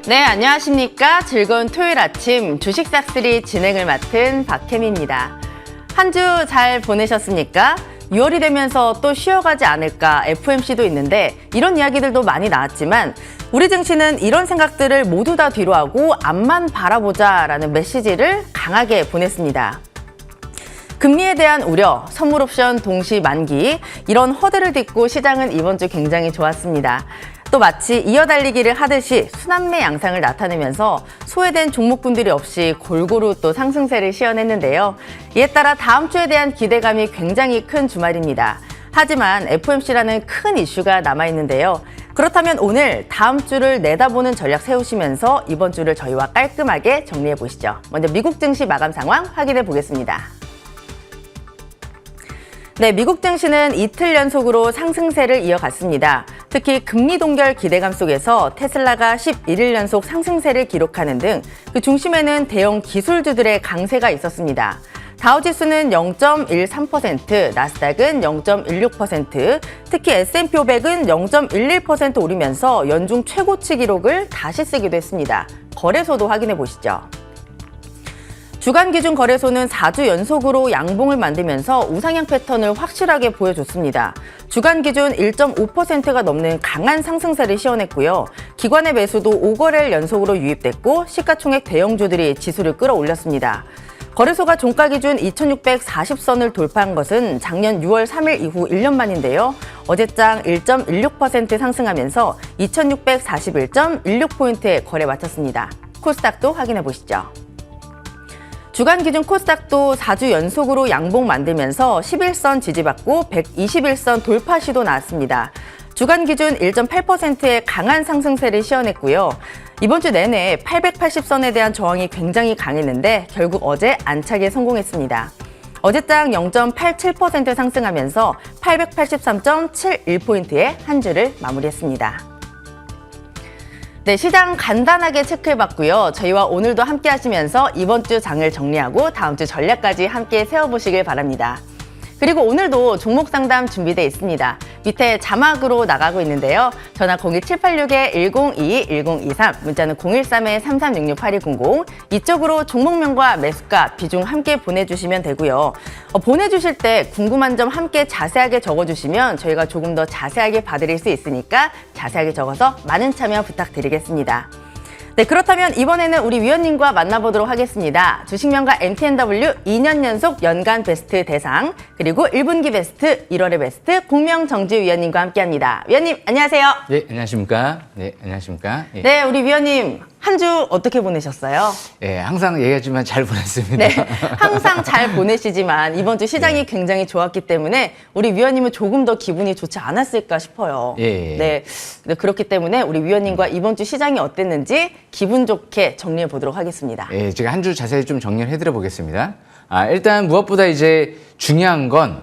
네, 안녕하십니까. 즐거운 토요일 아침 주식 싹쓸이 진행을 맡은 박혜미입니다. 한 주 잘 보내셨습니까? 6월이 되면서 또 쉬어가지 않을까 FOMC도 있는데 이런 이야기들도 많이 나왔지만 우리 증시는 이런 생각들을 모두 다 뒤로하고 앞만 바라보자라는 메시지를 강하게 보냈습니다. 금리에 대한 우려, 선물 옵션 동시 만기, 이런 허들을 딛고 시장은 이번 주 굉장히 좋았습니다. 또 마치 이어달리기를 하듯이 순환매 양상을 나타내면서 소외된 종목군들이 없이 골고루 또 상승세를 시현했는데요. 이에 따라 다음 주에 대한 기대감이 굉장히 큰 주말입니다. 하지만 FOMC라는 큰 이슈가 남아있는데요. 그렇다면 오늘 다음 주를 내다보는 전략 세우시면서 이번 주를 저희와 깔끔하게 정리해 보시죠. 먼저 미국 증시 마감 상황 확인해 보겠습니다. 네, 미국 증시는 이틀 연속으로 상승세를 이어갔습니다. 특히 금리 동결 기대감 속에서 테슬라가 11일 연속 상승세를 기록하는 등 그 중심에는 대형 기술주들의 강세가 있었습니다. 다우지수는 0.13%, 나스닥은 0.16%, 특히 S&P 500은 0.11% 오르면서 연중 최고치 기록을 다시 쓰기도 했습니다. 거래소도 확인해 보시죠. 주간 기준 거래소는 4주 연속으로 양봉을 만들면서 우상향 패턴을 확실하게 보여줬습니다. 주간 기준 1.5%가 넘는 강한 상승세를 시현했고요. 기관의 매수도 5거래일 연속으로 유입됐고 시가총액 대형주들이 지수를 끌어올렸습니다. 거래소가 종가 기준 2640선을 돌파한 것은 작년 6월 3일 이후 1년 만인데요. 어제장 1.16% 상승하면서 2641.16포인트에 거래 마쳤습니다. 코스닥도 확인해 보시죠. 주간 기준 코스닥도 4주 연속으로 양봉 만들면서 11선 지지받고 121선 돌파 시도 나왔습니다. 주간 기준 1.8%의 강한 상승세를 시현했고요. 이번 주 내내 880선에 대한 저항이 굉장히 강했는데 결국 어제 안착에 성공했습니다. 어제장 0.87% 상승하면서 883.71포인트에 한 주를 마무리했습니다. 네, 시장 간단하게 체크해봤고요. 저희와 오늘도 함께 하시면서 이번 주 장을 정리하고 다음 주 전략까지 함께 세워보시길 바랍니다. 그리고 오늘도 종목 상담 준비되어 있습니다. 밑에 자막으로 나가고 있는데요. 전화 02786-1022-1023, 문자는 013-3366-8200, 이쪽으로 종목명과 매수가, 비중 함께 보내주시면 되고요. 보내주실 때 궁금한 점 함께 자세하게 적어주시면 저희가 조금 더 자세하게 봐드릴 수 있으니까 자세하게 적어서 많은 참여 부탁드리겠습니다. 네, 그렇다면 이번에는 우리 위원님과 만나보도록 하겠습니다. 주식명가 MTNW 2년 연속 연간 베스트 대상, 그리고 1분기 베스트, 1월의 베스트 공명정지 위원님과 함께합니다. 위원님, 안녕하세요. 네, 안녕하십니까. 네, 안녕하십니까. 예. 네, 우리 위원님 한 주 어떻게 보내셨어요? 네, 항상 얘기하지만 잘 보냈습니다. 네, 항상 잘 보내시지만 이번 주 시장이 굉장히 좋았기 때문에 우리 위원님은 조금 더 기분이 좋지 않았을까 싶어요. 예. 네, 그렇기 때문에 우리 위원님과 이번 주 시장이 어땠는지 기분 좋게 정리해 보도록 하겠습니다. 예, 제가 한 주 자세히 좀 정리를 해드려 보겠습니다. 일단 무엇보다 이제 중요한 건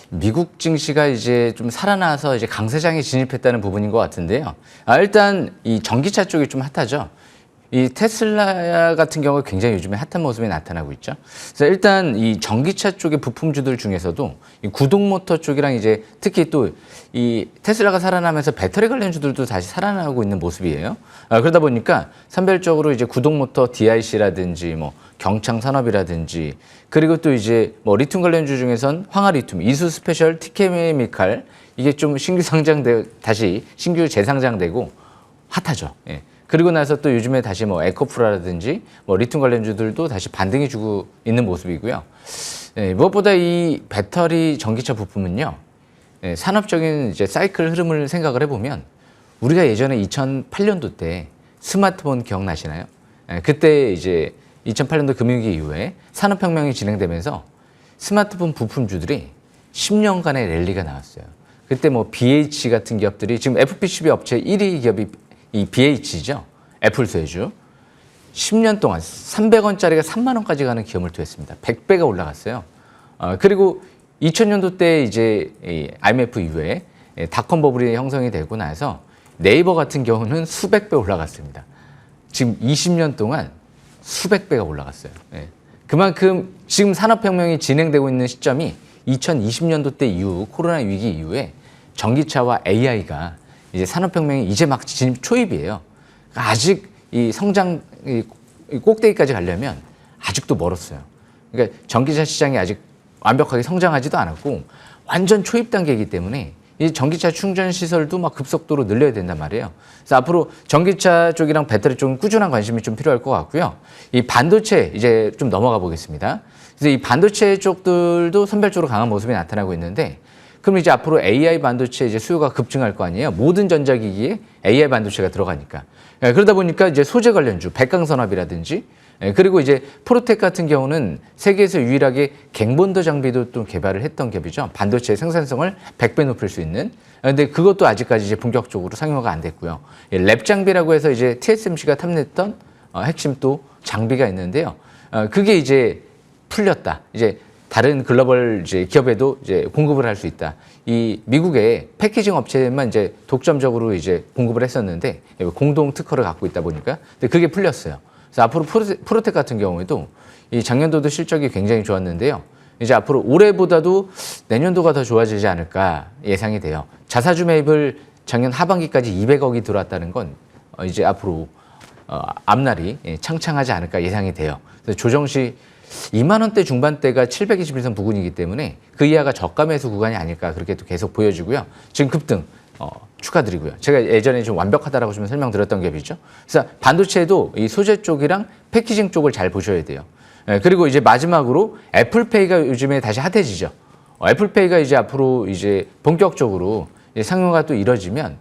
미국 증시가 이제 좀 살아나서 이제 강세장에 진입했다는 부분인 것 같은데요. 일단 이 전기차 쪽이 좀 핫하죠. 이 테슬라 같은 경우 굉장히 요즘에 핫한 모습이 나타나고 있죠. 그래서 일단 이 전기차 쪽의 부품주들 중에서도 이 구동모터 쪽이랑 이제 특히 또 이 테슬라가 살아나면서 배터리 관련주들도 다시 살아나고 있는 모습이에요. 그러다 보니까 선별적으로 이제 구동모터 DIC라든지 뭐 경창산업이라든지 그리고 또 이제 뭐 리튬 관련주 중에선 황화리튬, 이수스페셜, 티케미칼 이게 좀 신규 상장돼 다시 신규 재상장되고 핫하죠. 예. 그리고 나서 또 요즘에 다시 뭐 에코프라라든지 뭐 리튬 관련주들도 다시 반등해 주고 있는 모습이고요. 예, 무엇보다 이 배터리 전기차 부품은요. 예, 산업적인 이제 사이클 흐름을 생각을 해보면 우리가 예전에 2008년도 때 스마트폰 기억나시나요? 예, 그때 이제 2008년도 금융위기 이후에 산업혁명이 진행되면서 스마트폰 부품주들이 10년간의 랠리가 나왔어요. 그때 뭐 BH 같은 기업들이 지금 FPCB 업체 1위 기업이 이 BH죠. 애플 소유주. 10년 동안 300원짜리가 3만 원까지 가는 기업을 투했습니다. 100배가 올라갔어요. 그리고 2000년도 때 이제 IMF 이후에 닷컴 버블이 형성이 되고 나서 네이버 같은 경우는 수백 배 올라갔습니다. 지금 20년 동안 수백 배가 올라갔어요. 그만큼 지금 산업혁명이 진행되고 있는 시점이 2020년도 때 이후 코로나 위기 이후에 전기차와 AI가 이제 산업혁명이 이제 막 진입 초입이에요. 아직 이 성장 이 꼭대기까지 가려면 아직도 멀었어요. 그러니까 전기차 시장이 아직 완벽하게 성장하지도 않았고 완전 초입 단계이기 때문에 이 전기차 충전 시설도 막 급속도로 늘려야 된단 말이에요. 그래서 앞으로 전기차 쪽이랑 배터리 쪽은 꾸준한 관심이 좀 필요할 것 같고요. 이 반도체 이제 좀 넘어가 보겠습니다. 그래서 이 반도체 쪽들도 선별적으로 강한 모습이 나타나고 있는데, 그럼 이제 앞으로 AI 반도체 이제 수요가 급증할 거 아니에요. 모든 전자기기에 AI 반도체가 들어가니까. 그러다 보니까 이제 소재 관련주, 백강선압이라든지, 그리고 이제 프로텍 같은 경우는 세계에서 유일하게 갱본더 장비도 또 개발을 했던 기업이죠. 반도체 생산성을 100배 높일 수 있는. 근데 그것도 아직까지 이제 본격적으로 상용화가 안 됐고요. 랩 장비라고 해서 이제 TSMC가 탐냈던 핵심 또 장비가 있는데요. 그게 이제 풀렸다. 이제 다른 글로벌 이제 기업에도 이제 공급을 할 수 있다. 이 미국의 패키징 업체만 이제 독점적으로 이제 공급을 했었는데 공동 특허를 갖고 있다 보니까 근데 그게 풀렸어요. 그래서 앞으로 프로텍 같은 경우에도 이 작년도도 실적이 굉장히 좋았는데요. 이제 앞으로 올해보다도 내년도가 더 좋아지지 않을까 예상이 돼요. 자사주 매입을 작년 하반기까지 200억이 들어왔다는 건 이제 앞으로 앞날이 창창하지 않을까 예상이 돼요. 그래서 조정 시 2만 원대 중반대가 721선 부근이기 때문에 그 이하가 저가 매수 구간이 아닐까 그렇게 또 계속 보여지고요. 지금 급등 축하드리고요. 제가 예전에 좀 완벽하다라고 좀 설명드렸던 기업이죠. 그래서 반도체도 이 소재 쪽이랑 패키징 쪽을 잘 보셔야 돼요. 그리고 이제 마지막으로 애플페이가 요즘에 다시 핫해지죠. 애플페이가 이제 앞으로 이제 본격적으로 상용화가 또 이뤄지면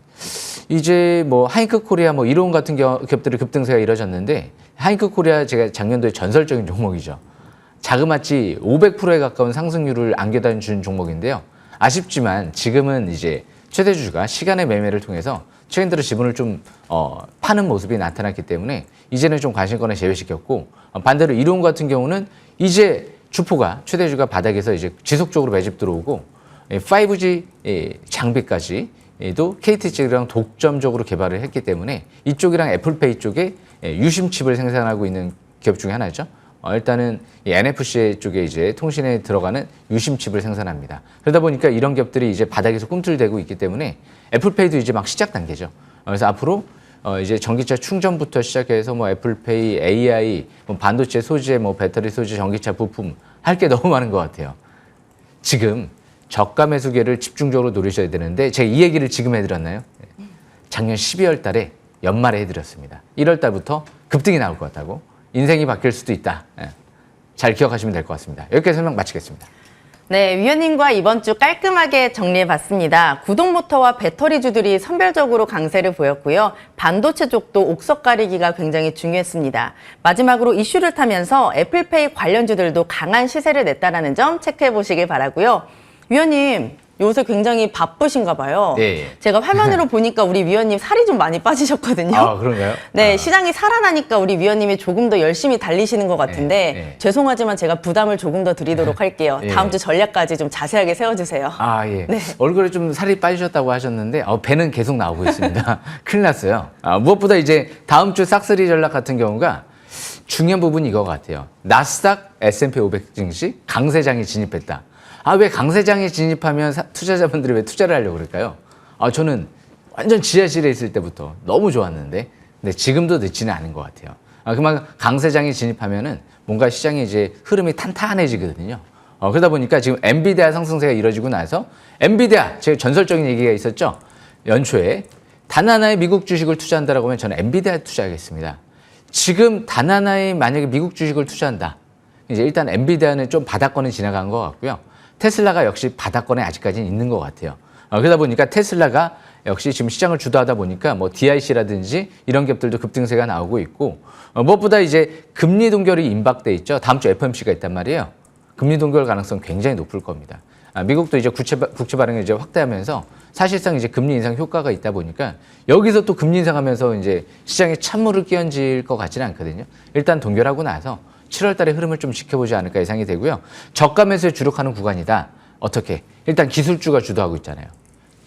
이제 뭐 하이크 코리아 뭐 이론 같은 기업들의 급등세가 이뤄졌는데, 하이크 코리아 제가 작년도에 전설적인 종목이죠. 자그마치 500%에 가까운 상승률을 안겨다 준 종목인데요. 아쉽지만 지금은 이제 최대 주주가 시간의 매매를 통해서 최근 들어 지분을 좀 파는 모습이 나타났기 때문에 이제는 좀 관심권에 제외시켰고, 반대로 이론 같은 경우는 이제 주포가 최대 주주가 바닥에서 이제 지속적으로 매집 들어오고 5G 장비까지도 KT 쪽이랑 독점적으로 개발을 했기 때문에 이쪽이랑 애플페이 쪽에 유심칩을 생산하고 있는 기업 중에 하나죠. 일단은 이 NFC 쪽에 이제 통신에 들어가는 유심칩을 생산합니다. 그러다 보니까 이런 기업들이 이제 바닥에서 꿈틀대고 있기 때문에 애플페이도 이제 막 시작 단계죠. 그래서 앞으로 이제 전기차 충전부터 시작해서 뭐 애플페이, AI, 뭐 반도체 소재, 뭐 배터리 소재, 전기차 부품 할 게 너무 많은 것 같아요. 지금 저가 매수계를 집중적으로 노리셔야 되는데 제가 이 얘기를 지금 해드렸나요? 작년 12월 달에 연말에 해드렸습니다. 1월 달부터 급등이 나올 것 같다고. 인생이 바뀔 수도 있다. 잘 기억하시면 될 것 같습니다. 여기까지 설명 마치겠습니다. 네, 위원님과 이번 주 깔끔하게 정리해봤습니다. 구동모터와 배터리주들이 선별적으로 강세를 보였고요. 반도체 쪽도 옥석 가리기가 굉장히 중요했습니다. 마지막으로 이슈를 타면서 애플페이 관련주들도 강한 시세를 냈다는 점 체크해보시길 바라고요. 위원님, 요새 굉장히 바쁘신가 봐요. 네. 제가 화면으로 보니까 우리 위원님 살이 좀 많이 빠지셨거든요. 아, 그런가요? 네, 시장이 살아나니까 우리 위원님이 조금 더 열심히 달리시는 것 같은데 네. 죄송하지만 제가 부담을 조금 더 드리도록 할게요. 예. 다음 주 전략까지 좀 자세하게 세워주세요. 아, 예. 네. 얼굴에 좀 살이 빠지셨다고 하셨는데 배는 계속 나오고 있습니다. 큰일 났어요. 무엇보다 이제 다음 주 싹쓸이 전략 같은 경우가 중요한 부분이 이거 같아요. 나스닥 S&P 500 증시 강세장에 진입했다. 왜 강세장에 진입하면 투자자분들이 왜 투자를 하려고 그럴까요? 저는 완전 지하실에 있을 때부터 너무 좋았는데, 근데 지금도 늦지는 않은 것 같아요. 그만큼 강세장에 진입하면은 뭔가 시장의 이제 흐름이 탄탄해지거든요. 그러다 보니까 지금 엔비디아 상승세가 이뤄지고 나서 엔비디아, 제가 전설적인 얘기가 있었죠. 연초에 단 하나의 미국 주식을 투자한다라고 하면 저는 엔비디아에 투자하겠습니다. 지금 단 하나의 만약에 미국 주식을 투자한다. 이제 일단 엔비디아는 좀 바닥권에 지나간 것 같고요. 테슬라가 역시 바닥권에 아직까지는 있는 것 같아요. 그러다 보니까 테슬라가 역시 지금 시장을 주도하다 보니까 뭐 DIC라든지 이런 기업들도 급등세가 나오고 있고, 무엇보다 이제 금리 동결이 임박돼 있죠. 다음 주 FOMC가 있단 말이에요. 금리 동결 가능성 굉장히 높을 겁니다. 미국도 이제 국채 발행을 이제 확대하면서 사실상 이제 금리 인상 효과가 있다 보니까 여기서 또 금리 인상하면서 이제 시장에 찬물을 끼얹을 것 같지는 않거든요. 일단 동결하고 나서 7월 달의 흐름을 좀 지켜보지 않을까 예상이 되고요. 저가 매수에 주력하는 구간이다. 어떻게? 일단 기술주가 주도하고 있잖아요.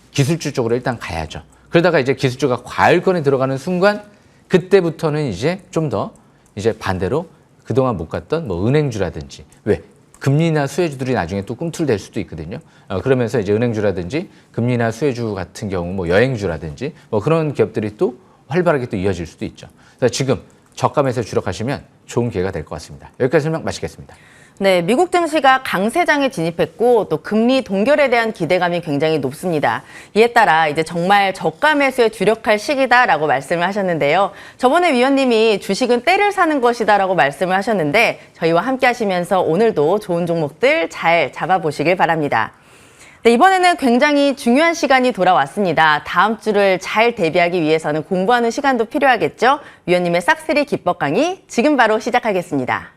기술주 쪽으로 일단 가야죠. 그러다가 이제 기술주가 과열권에 들어가는 순간 그때부터는 이제 좀 더 이제 반대로 그동안 못 갔던 뭐 은행주라든지, 왜? 금리나 수혜주들이 나중에 또 꿈틀댈 수도 있거든요. 그러면서 이제 은행주라든지 금리나 수혜주 같은 경우 뭐 여행주라든지 뭐 그런 기업들이 또 활발하게 또 이어질 수도 있죠. 그래서 지금 저가 매수에 주력하시면 좋은 기회가 될 것 같습니다. 여기까지 설명 마치겠습니다. 네, 미국 증시가 강세장에 진입했고 또 금리 동결에 대한 기대감이 굉장히 높습니다. 이에 따라 이제 정말 저가 매수에 주력할 시기다라고 말씀을 하셨는데요. 저번에 위원님이 주식은 때를 사는 것이다라고 말씀을 하셨는데 저희와 함께 하시면서 오늘도 좋은 종목들 잘 잡아보시길 바랍니다. 네, 이번에는 굉장히 중요한 시간이 돌아왔습니다. 다음 주를 잘 대비하기 위해서는 공부하는 시간도 필요하겠죠? 위원님의 싹쓸이 기법 강의 지금 바로 시작하겠습니다.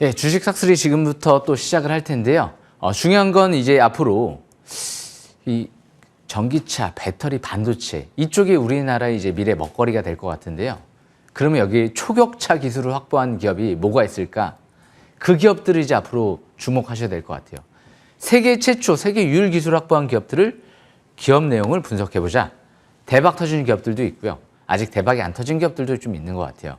예, 주식 싹쓸이 지금부터 또 시작을 할 텐데요. 중요한 건 이제 앞으로 이 전기차, 배터리, 반도체 이쪽이 우리나라의 이제 미래 먹거리가 될 것 같은데요. 그러면 여기 초격차 기술을 확보한 기업이 뭐가 있을까? 그 기업들을 이제 앞으로 주목하셔야 될 것 같아요. 세계 최초, 세계 유일 기술 확보한 기업들을 기업 내용을 분석해보자. 대박 터진 기업들도 있고요. 아직 대박이 안 터진 기업들도 좀 있는 것 같아요.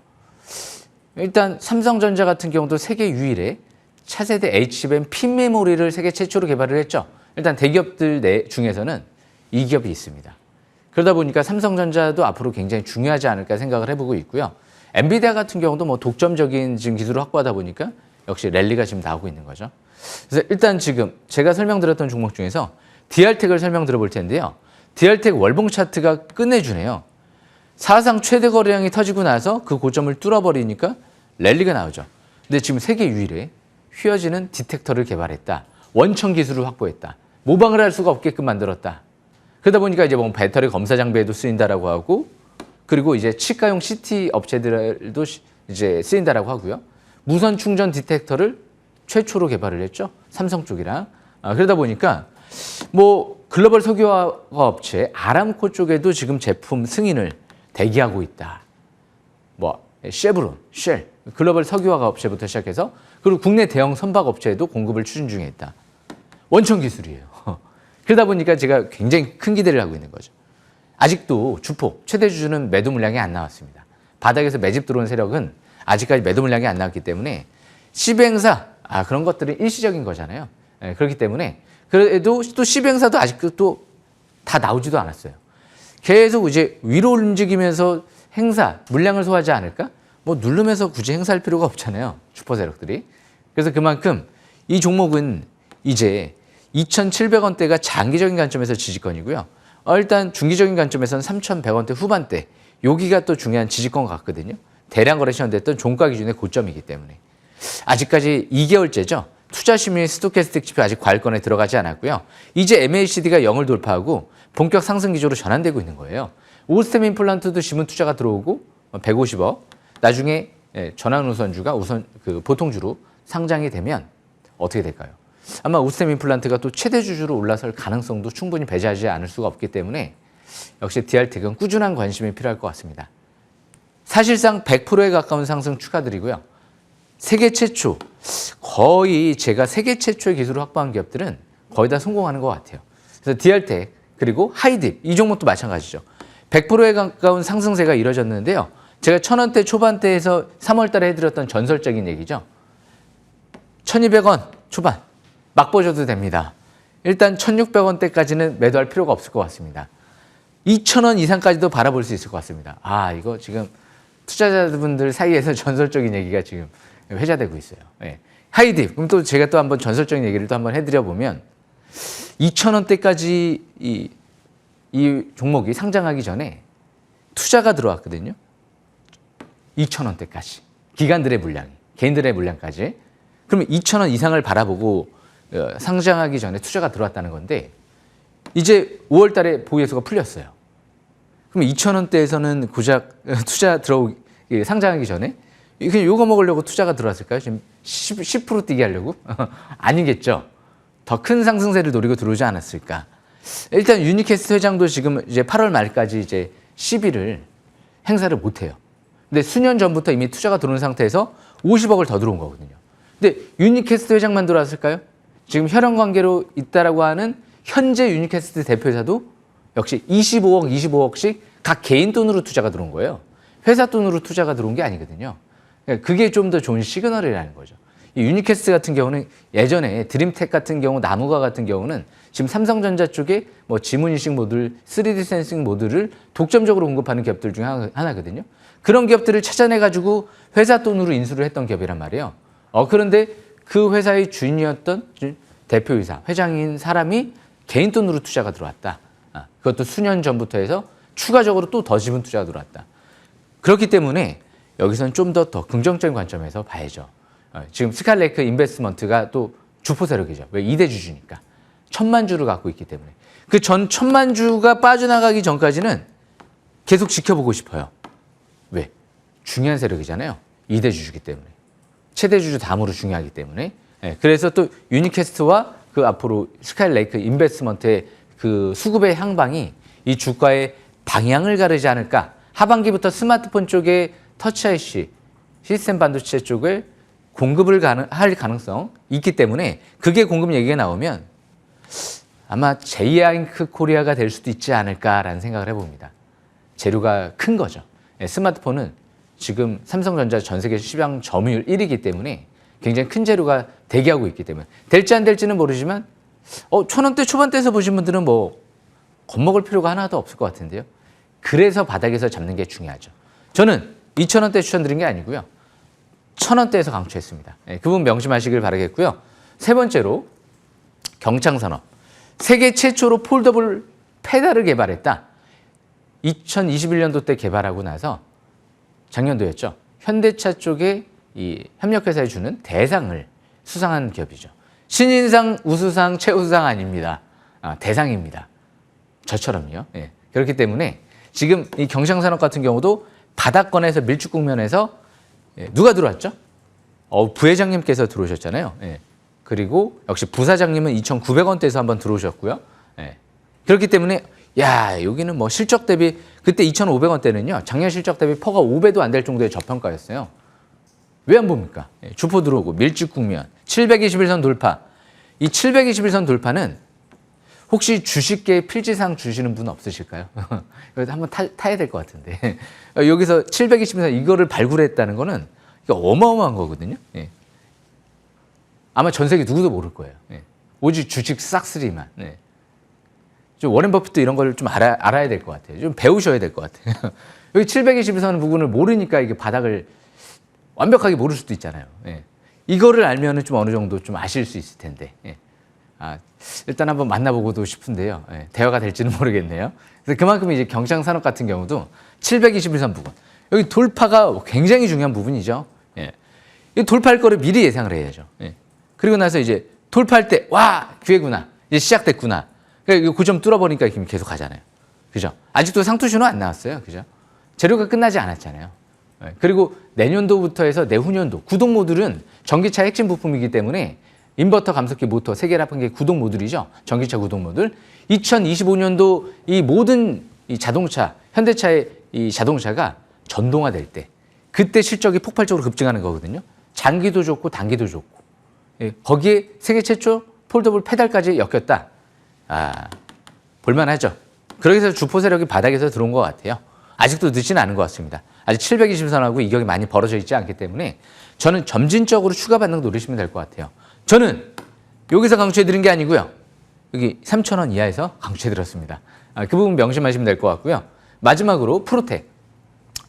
일단 삼성전자 같은 경우도 세계 유일의 차세대 HBM 핀 메모리를 세계 최초로 개발을 했죠. 일단 대기업들 중에서는 이 기업이 있습니다. 그러다 보니까 삼성전자도 앞으로 굉장히 중요하지 않을까 생각을 해보고 있고요. 엔비디아 같은 경우도 뭐 독점적인 지금 기술을 확보하다 보니까 역시 랠리가 지금 나오고 있는 거죠. 그래서 일단 지금 제가 설명드렸던 종목 중에서 DR텍을 설명드려 볼 텐데요. DR텍 월봉 차트가 끝내주네요. 사상 최대 거래량이 터지고 나서 그 고점을 뚫어버리니까 랠리가 나오죠. 근데 지금 세계 유일의 휘어지는 디텍터를 개발했다. 원천 기술을 확보했다. 모방을 할 수가 없게끔 만들었다. 그러다 보니까 이제 뭐 배터리 검사 장비에도 쓰인다라고 하고, 그리고 이제 치과용 CT 업체들도 이제 쓰인다라고 하고요. 무선 충전 디텍터를 최초로 개발을 했죠. 삼성 쪽이랑. 그러다 보니까 뭐 글로벌 석유화학 업체 아람코 쪽에도 지금 제품 승인을 대기하고 있다. 뭐 쉐브론, 쉘, 글로벌 석유화학 업체부터 시작해서 그리고 국내 대형 선박 업체에도 공급을 추진 중에 있다. 원천 기술이에요. 그러다 보니까 제가 굉장히 큰 기대를 하고 있는 거죠. 아직도 주폭, 최대 주주는 매도 물량이 안 나왔습니다. 바닥에서 매집 들어온 세력은 아직까지 매도 물량이 안 나왔기 때문에 시행사, 그런 것들은 일시적인 거잖아요. 그렇기 때문에 그래도 또 시행사도 아직도 또 다 나오지도 않았어요. 계속 이제 위로 움직이면서 행사, 물량을 소화하지 않을까? 뭐 누르면서 굳이 행사할 필요가 없잖아요. 슈퍼 세력들이. 그래서 그만큼 이 종목은 이제 2,700원대가 장기적인 관점에서 지지권이고요. 일단 중기적인 관점에서는 3,100원대 후반대. 여기가 또 중요한 지지권 같거든요. 대량 거래 시현됐던 종가 기준의 고점이기 때문에. 아직까지 2개월째죠. 투자 심리 스토캐스틱 지표 아직 과열권에 들어가지 않았고요. 이제 MACD가 0을 돌파하고 본격 상승 기조로 전환되고 있는 거예요. 오스템 임플란트도 지문 투자가 들어오고 150억. 나중에 전환 우선주가 보통주로 상장이 되면 어떻게 될까요? 아마 오스템 임플란트가 또 최대 주주로 올라설 가능성도 충분히 배제하지 않을 수가 없기 때문에 역시 DR텍은 꾸준한 관심이 필요할 것 같습니다. 사실상 100%에 가까운 상승 축하드리고요. 세계 최초, 거의 제가 세계 최초의 기술을 확보한 기업들은 거의 다 성공하는 것 같아요. 그래서 DR텍 그리고 하이딥 이 종목도 마찬가지죠. 100%에 가까운 상승세가 이뤄졌는데요. 제가 1,000원대 초반대에서 3월 달에 해드렸던 전설적인 얘기죠. 1,200원 초반 막 보셔도 됩니다. 일단 1,600원대까지는 매도할 필요가 없을 것 같습니다. 2,000원 이상까지도 바라볼 수 있을 것 같습니다. 이거 지금 투자자분들 사이에서 전설적인 얘기가 지금 회자되고 있어요. 네. 하이딥, 그럼 또 제가 또 한번 전설적인 얘기를 또 한번 해드려 보면 2,000원대까지 이 종목이 상장하기 전에 투자가 들어왔거든요. 2,000원대까지. 기관들의 물량이, 개인들의 물량까지. 그러면 2,000원 이상을 바라보고 상장하기 전에 투자가 들어왔다는 건데 이제 5월 달에 보유예수가 풀렸어요. 그럼 2,000원대에서는 고작 투자 상장하기 전에 그냥 요거 먹으려고 투자가 들어왔을까요? 지금 10% 뛰게 하려고? 아니겠죠. 더 큰 상승세를 노리고 들어오지 않았을까? 일단 유니캐스트 회장도 지금 이제 8월 말까지 이제 시비를 행사를 못 해요. 근데 수년 전부터 이미 투자가 들어온 상태에서 50억을 더 들어온 거거든요. 근데 유니캐스트 회장만 들어왔을까요? 지금 혈연 관계로 있다라고 하는 현재 유니캐스트 대표이사도 역시 25억씩 각 개인 돈으로 투자가 들어온 거예요. 회사 돈으로 투자가 들어온 게 아니거든요. 그게 좀 더 좋은 시그널이라는 거죠. 이 유니캐스트 같은 경우는 예전에 드림텍 같은 경우, 나무가 같은 경우는 지금 삼성전자 쪽에 뭐 지문인식 모듈, 3D 센싱 모듈을 독점적으로 공급하는 기업들 중에 하나거든요. 그런 기업들을 찾아내가지고 회사 돈으로 인수를 했던 기업이란 말이에요. 그런데 그 회사의 주인이었던 대표이사, 회장인 사람이 개인 돈으로 투자가 들어왔다. 그것도 수년 전부터 해서 추가적으로 또 더 지분 투자가 들어왔다. 그렇기 때문에 여기서는 좀 더 긍정적인 관점에서 봐야죠. 지금 스칼레이크 인베스트먼트가 또 주포 세력이죠. 왜? 2대 주주니까. 1,000만 주를 갖고 있기 때문에. 그 전 1,000만 주가 빠져나가기 전까지는 계속 지켜보고 싶어요. 왜? 중요한 세력이잖아요. 2대 주주기 때문에. 최대 주주 다음으로 중요하기 때문에. 그래서 또 유니캐스트와 그 앞으로 스카이레이크 인베스트먼트의 그 수급의 향방이 이 주가의 방향을 가르지 않을까. 하반기부터 스마트폰 쪽에 터치 IC, 시스템 반도체 쪽을 공급을 할 가능성 있기 때문에 그게 공급 얘기가 나오면 아마 제이앙크 코리아가 될 수도 있지 않을까라는 생각을 해봅니다. 재료가 큰 거죠. 스마트폰은 지금 삼성전자 전 세계 시장 점유율 1위이기 때문에 굉장히 큰 재료가 대기하고 있기 때문에 될지 안 될지는 모르지만 1,000원대 초반대에서 보신 분들은 뭐 겁먹을 필요가 하나도 없을 것 같은데요. 그래서 바닥에서 잡는 게 중요하죠. 저는 2,000원대 추천드린 게 아니고요. 1,000원대에서 강추했습니다. 그 부분 명심하시길 바라겠고요. 세 번째로 경창산업. 세계 최초로 폴더블 페달을 개발했다. 2021년도 때 개발하고 나서 작년도였죠. 현대차 쪽에 이 협력회사에 주는 대상을 수상한 기업이죠. 신인상, 우수상, 최우수상 아닙니다. 대상입니다. 저처럼요. 그렇기 때문에 지금 이 경창산업 같은 경우도 바닥권에서 밀집 국면에서 누가 들어왔죠? 부회장님께서 들어오셨잖아요. 그리고 역시 부사장님은 2,900원대에서 한번 들어오셨고요. 그렇기 때문에 여기는 뭐 실적 대비 그때 2,500원대는요. 작년 실적 대비 퍼가 5배도 안 될 정도의 저평가였어요. 왜 안 봅니까? 주포 들어오고 밀집 국면 721선 돌파. 이 721선 돌파는 혹시 주식계에 필지상 주시는 분 없으실까요? 그래서 한번 타야 될 것 같은데 여기서 721선 이거를 발굴했다는 거는 어마어마한 거거든요. 아마 전 세계 누구도 모를 거예요. 오직 주식 싹쓸이만. 좀 워렌 버핏도 이런 걸 좀 알아야 될 것 같아요. 좀 배우셔야 될 것 같아요. 여기 721선 부분을 모르니까 이게 바닥을 완벽하게 모를 수도 있잖아요. 이거를 알면은 좀 어느 정도 좀 아실 수 있을 텐데. 일단 한번 만나보고도 싶은데요. 대화가 될지는 모르겠네요. 그래서 그만큼 이제 경창산업 같은 경우도 721선 부분. 여기 돌파가 굉장히 중요한 부분이죠. 이 돌파할 거를 미리 예상을 해야죠. 그리고 나서 이제 돌파할 때, 기회구나. 이제 시작됐구나. 그러니까 그 점 뚫어버리니까 계속 가잖아요. 그죠? 아직도 상투신호 안 나왔어요. 그죠? 재료가 끝나지 않았잖아요. 그리고 내년도부터 해서 내후년도 구동 모듈은 전기차 핵심 부품이기 때문에 인버터, 감속기, 모터 세 개를 합한 게 구동 모듈이죠. 전기차 구동 모듈. 2025년도 이 모든 이 자동차, 현대차의 이 자동차가 전동화될 때 그때 실적이 폭발적으로 급증하는 거거든요. 장기도 좋고 단기도 좋고. 거기에 세계 최초 폴더블 페달까지 엮였다. 볼만하죠. 그렇게 해서 주포 세력이 바닥에서 들어온 것 같아요. 아직도 늦지는 않은 것 같습니다. 아직 720선하고 이격이 많이 벌어져 있지 않기 때문에 저는 점진적으로 추가 반등 노리시면 될 것 같아요. 저는 여기서 강추해드린 게 아니고요. 여기 3,000원 이하에서 강추해드렸습니다. 그 부분 명심하시면 될 것 같고요. 마지막으로 프로텍.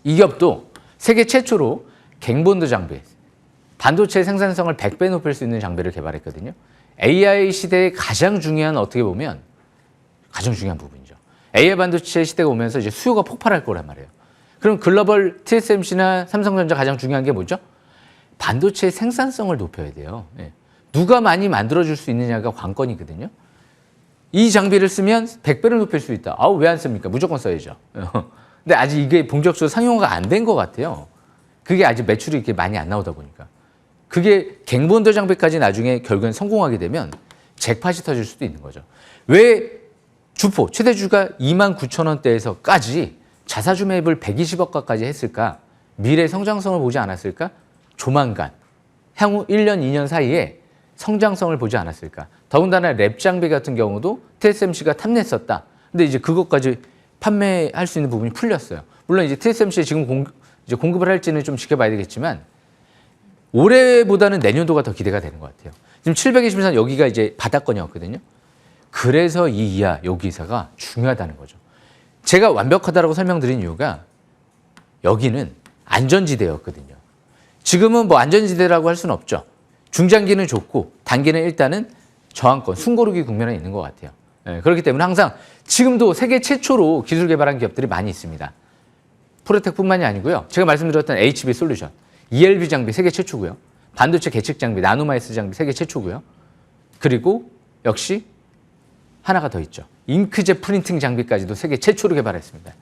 이 기업도 세계 최초로 갱본드 장비, 반도체 생산성을 100배 높일 수 있는 장비를 개발했거든요. AI 시대에 가장 중요한 어떻게 보면 가장 중요한 부분이죠. AI 반도체 시대가 오면서 이제 수요가 폭발할 거란 말이에요. 그럼 글로벌 TSMC나 삼성전자 가장 중요한 게 뭐죠? 반도체 생산성을 높여야 돼요. 누가 많이 만들어줄 수 있느냐가 관건이거든요. 이 장비를 쓰면 100배를 높일 수 있다. 아우, 왜 안 씁니까? 무조건 써야죠. 근데 아직 이게 본격적으로 상용화가 안 된 것 같아요. 그게 아직 매출이 이렇게 많이 안 나오다 보니까. 그게 갱본도 장비까지 나중에 결국엔 성공하게 되면 잭팟이 터질 수도 있는 거죠. 왜 주포, 최대주가 29,000원대에서까지 자사주 매입을 120억 가까지 했을까? 미래 성장성을 보지 않았을까? 조만간, 향후 1년, 2년 사이에 성장성을 보지 않았을까? 더군다나 랩 장비 같은 경우도 TSMC가 탐냈었다. 근데 이제 그것까지 판매할 수 있는 부분이 풀렸어요. 물론 이제 TSMC에 지금 이제 공급을 할지는 좀 지켜봐야 되겠지만 올해보다는 내년도가 더 기대가 되는 것 같아요. 지금 723 여기가 이제 바닥권이었거든요. 그래서 이 이하 여기사가 중요하다는 거죠. 제가 완벽하다라고 설명드린 이유가 여기는 안전지대였거든요. 지금은 뭐 안전지대라고 할 수는 없죠. 중장기는 좋고 단기는 일단은 저항권, 숨고르기 국면에 있는 것 같아요. 그렇기 때문에 항상 지금도 세계 최초로 기술 개발한 기업들이 많이 있습니다. 프로텍뿐만이 아니고요. 제가 말씀드렸던 HB 솔루션, ELB 장비 세계 최초고요. 반도체 계측 장비, 나노마이스 장비 세계 최초고요. 그리고 역시 하나가 더 있죠. 잉크젯 프린팅 장비까지도 세계 최초로 개발했습니다.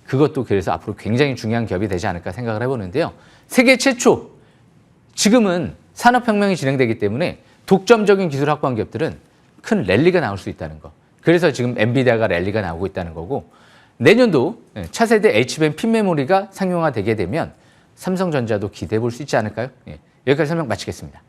그것도 그래서 앞으로 굉장히 중요한 기업이 되지 않을까 생각을 해보는데요. 세계 최초, 지금은 산업혁명이 진행되기 때문에 독점적인 기술 확보한 기업들은 큰 랠리가 나올 수 있다는 거. 그래서 지금 엔비디아가 랠리가 나오고 있다는 거고, 내년도 차세대 HBM 핀 메모리가 상용화되게 되면 삼성전자도 기대해 볼 수 있지 않을까요? 여기까지 설명 마치겠습니다.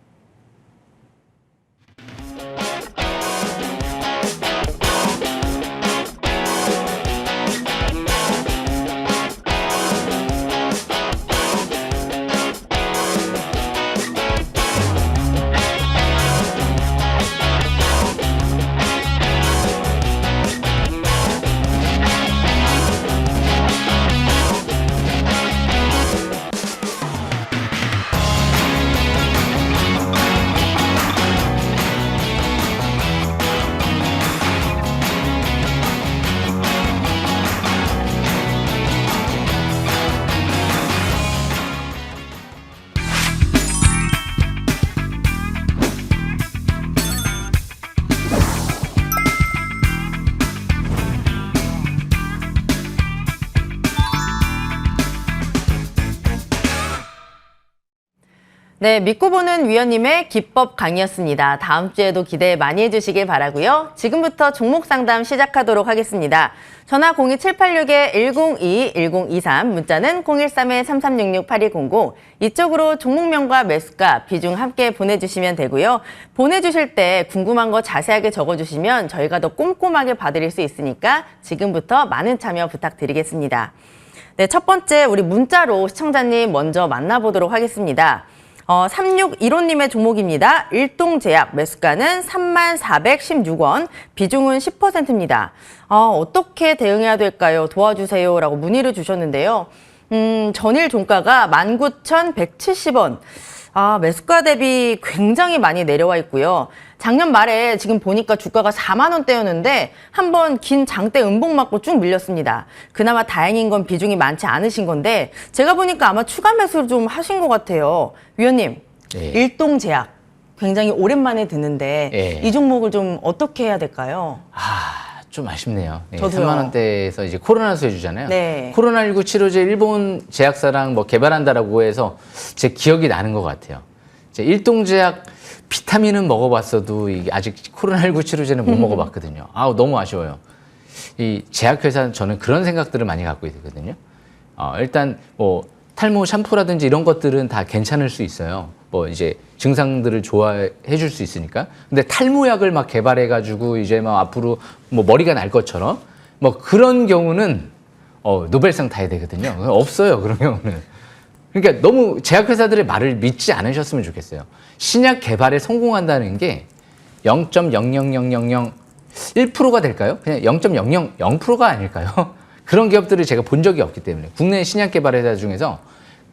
네, 믿고 보는 위원님의 기법 강의였습니다. 다음 주에도 기대 많이 해주시길 바라고요. 지금부터 종목 상담 시작하도록 하겠습니다. 전화 02786-102-1023, 문자는 013-3366-8200, 이쪽으로 종목명과 매수가, 비중 함께 보내주시면 되고요. 보내주실 때 궁금한 거 자세하게 적어주시면 저희가 더 꼼꼼하게 봐드릴 수 있으니까 지금부터 많은 참여 부탁드리겠습니다. 네, 첫 번째 우리 문자로 시청자님 먼저 만나보도록 하겠습니다. 3615님의 종목입니다. 일동제약 매수가는 3416원, 비중은 10%입니다. 어떻게 대응해야 될까요? 도와주세요 라고 문의를 주셨는데요. 전일 종가가 19,170원. 매수가 대비 굉장히 많이 내려와 있고요. 작년 말에 지금 보니까 주가가 4만 원대였는데 한번 긴 장대 음봉 맞고 쭉 밀렸습니다. 그나마 다행인 건 비중이 많지 않으신 건데 제가 보니까 아마 추가 매수를 좀 하신 것 같아요. 위원님, 일동제약 굉장히 오랜만에 듣는데 이 종목을 좀 어떻게 해야 될까요? 좀 아쉽네요. 저도요. 3만 원대에서 이제 코로나 수혜주잖아요. 네. 코로나19 치료제 일본 제약사랑 뭐 개발한다라고 해서 제 기억이 나는 것 같아요. 일동제약 비타민은 먹어봤어도 이게 아직 코로나19 치료제는 못 먹어봤거든요. 너무 아쉬워요. 이 제약회사는 저는 그런 생각들을 많이 갖고 있거든요. 일단 뭐 탈모 샴푸라든지 이런 것들은 다 괜찮을 수 있어요. 뭐 이제 증상들을 좋아해 줄 수 있으니까. 근데 탈모약을 막 개발해가지고 이제 막 앞으로 뭐 머리가 날 것처럼 뭐 그런 경우는 노벨상 타야 되거든요. 없어요, 그런 경우는. 그러니까 너무 제약회사들의 말을 믿지 않으셨으면 좋겠어요. 신약 개발에 성공한다는 게 0.00001%가 될까요? 그냥 0.000%가 아닐까요? 그런 기업들을 제가 본 적이 없기 때문에 국내 신약 개발 회사 중에서